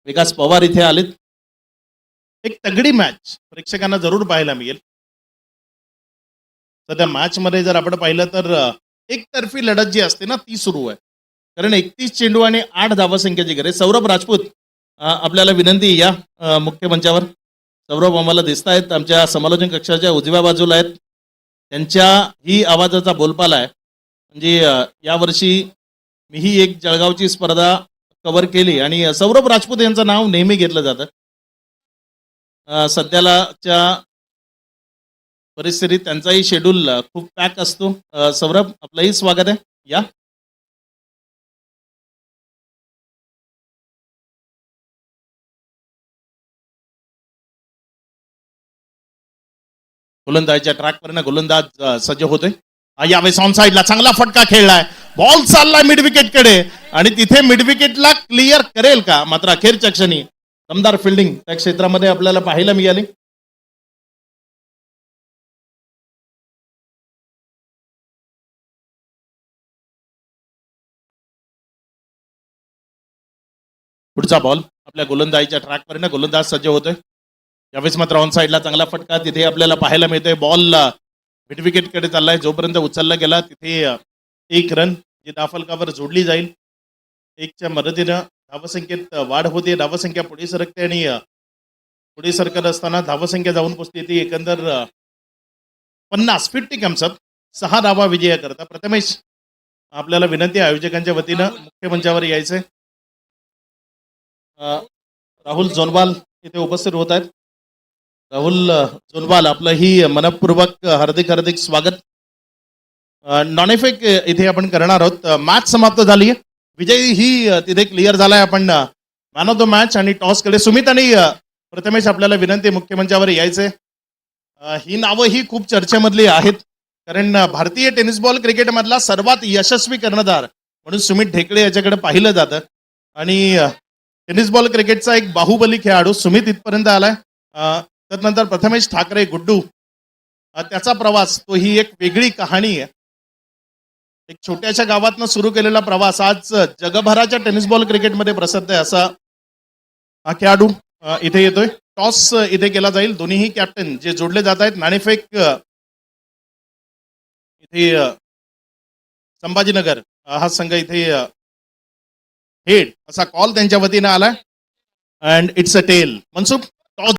Speaker 6: विकास पवार इथे आलेत. एक तगडी मॅच प्रेक्षकांना जरूर पाहायला मिळेल. सध्या मॅच मध्ये जर आपण पाहिलं तर एकतर्फी लढत जी असते ना ती सुरू आहे. कारण 31 चेंडू आणि 8 धावसंख्येची गरज. सौरभ राजपूत आपल्याला विनंती या मुख्य मंचावर. सौरभ आम्हाला दिसत आहेत आमच्या समालोचन कक्षाच्या उजव्या बाजूला आहेत. त्यांच्या ही आवाजाचा बोलपाला आहे. म्हणजे यावर्षी मीही एक जळगावची स्पर्धा कव्हर केली आणि सौरभ राजपूत यांचं नाव नेहमी घेतलं जातं. सध्याच्या परिस्थितीत त्यांचाही शेड्यूल खूप पॅक असतो. सौरभ आपलंही स्वागत आहे. या गोलंदाजीच्या ट्रॅकवरनं गोलंदाज सज्ज होतोय. यावेळेस ऑन साईडला चांगला फटका खेळलाय. बॉल चाललाय मिड विकेटकडे आणि तिथे मिड विकेटला क्लिअर करेल का? मात्र अखेरच्या क्षणी दमदार फिल्डिंग त्या क्षेत्रामध्ये आपल्याला पाहायला मिळाली. पुढचा बॉल आपल्या गोलंदाजीच्या ट्रॅकवरनं गोलंदाज सज्ज होतोय. यावेळेस मात्र ऑन साईडला चांगला फटका तिथे आपल्याला पाहायला मिळतोय. बॉल मिड विकेटकडे चाललाय. जोपर्यंत उचलला गेला तिथे एक रन जी दाफलकावर जोडली जाईल. एकच्या मदतीनं धावसंख्येत वाढ होते, धावसंख्या पुढे सरकते आणि पुढे सरकत असताना धावसंख्या जाऊन पोचते ती एकंदर 50 कॅम्सअप 6 धावा विजय करता. प्रथमेश, आपल्याला विनंती आहे आयोजकांच्या वतीनं मुख्य मंचावर यायचंय. राहुल जोनवाल इथे उपस्थित होत आहेत. राहुल जोनवाल, आपलं ही मनपूर्वक हार्दिक हार्दिक स्वागत. नॉन इफेक्ट इथे आपण करणार आहोत. मॅच समाप्त झाली आहे, विजयी ही तिथे क्लिअर झालाय. आपण मॅन ऑफ द मॅच आणि टॉस कडे सुमित आणि प्रथमेश, आपल्याला विनंती मुख्य मंचावर यायचंय. ही नावं ही खूप चर्चेमधली आहेत, कारण भारतीय टेनिस बॉल क्रिकेटमधला सर्वात यशस्वी कर्णधार म्हणून सुमित ढेकळे याच्याकडे पाहिलं जातं आणि टेनिस बॉल क्रिकेटचा एक बाहुबली खेळाडू सुमित इथपर्यंत आलाय. त्यानंतर प्रथमेश ठाकरे गुड्डू, त्याचा प्रवास तो ही एक वेगळी कहाणी आहे. एक छोट्याशा गावातनं सुरू केलेला प्रवास आज जगभराच्या टेनिस बॉल क्रिकेटमध्ये प्रसिद्ध आहे असा हा खेळाडू इथे येतोय. टॉस इथे केला जाईल. दोन्हीही कॅप्टन जे जोडले जात आहेत. नाणेफेक इथे संभाजीनगर हा संघ इथे हेड असा कॉल त्यांच्या वतीनं आलाय. And it's a tale. Mansukh,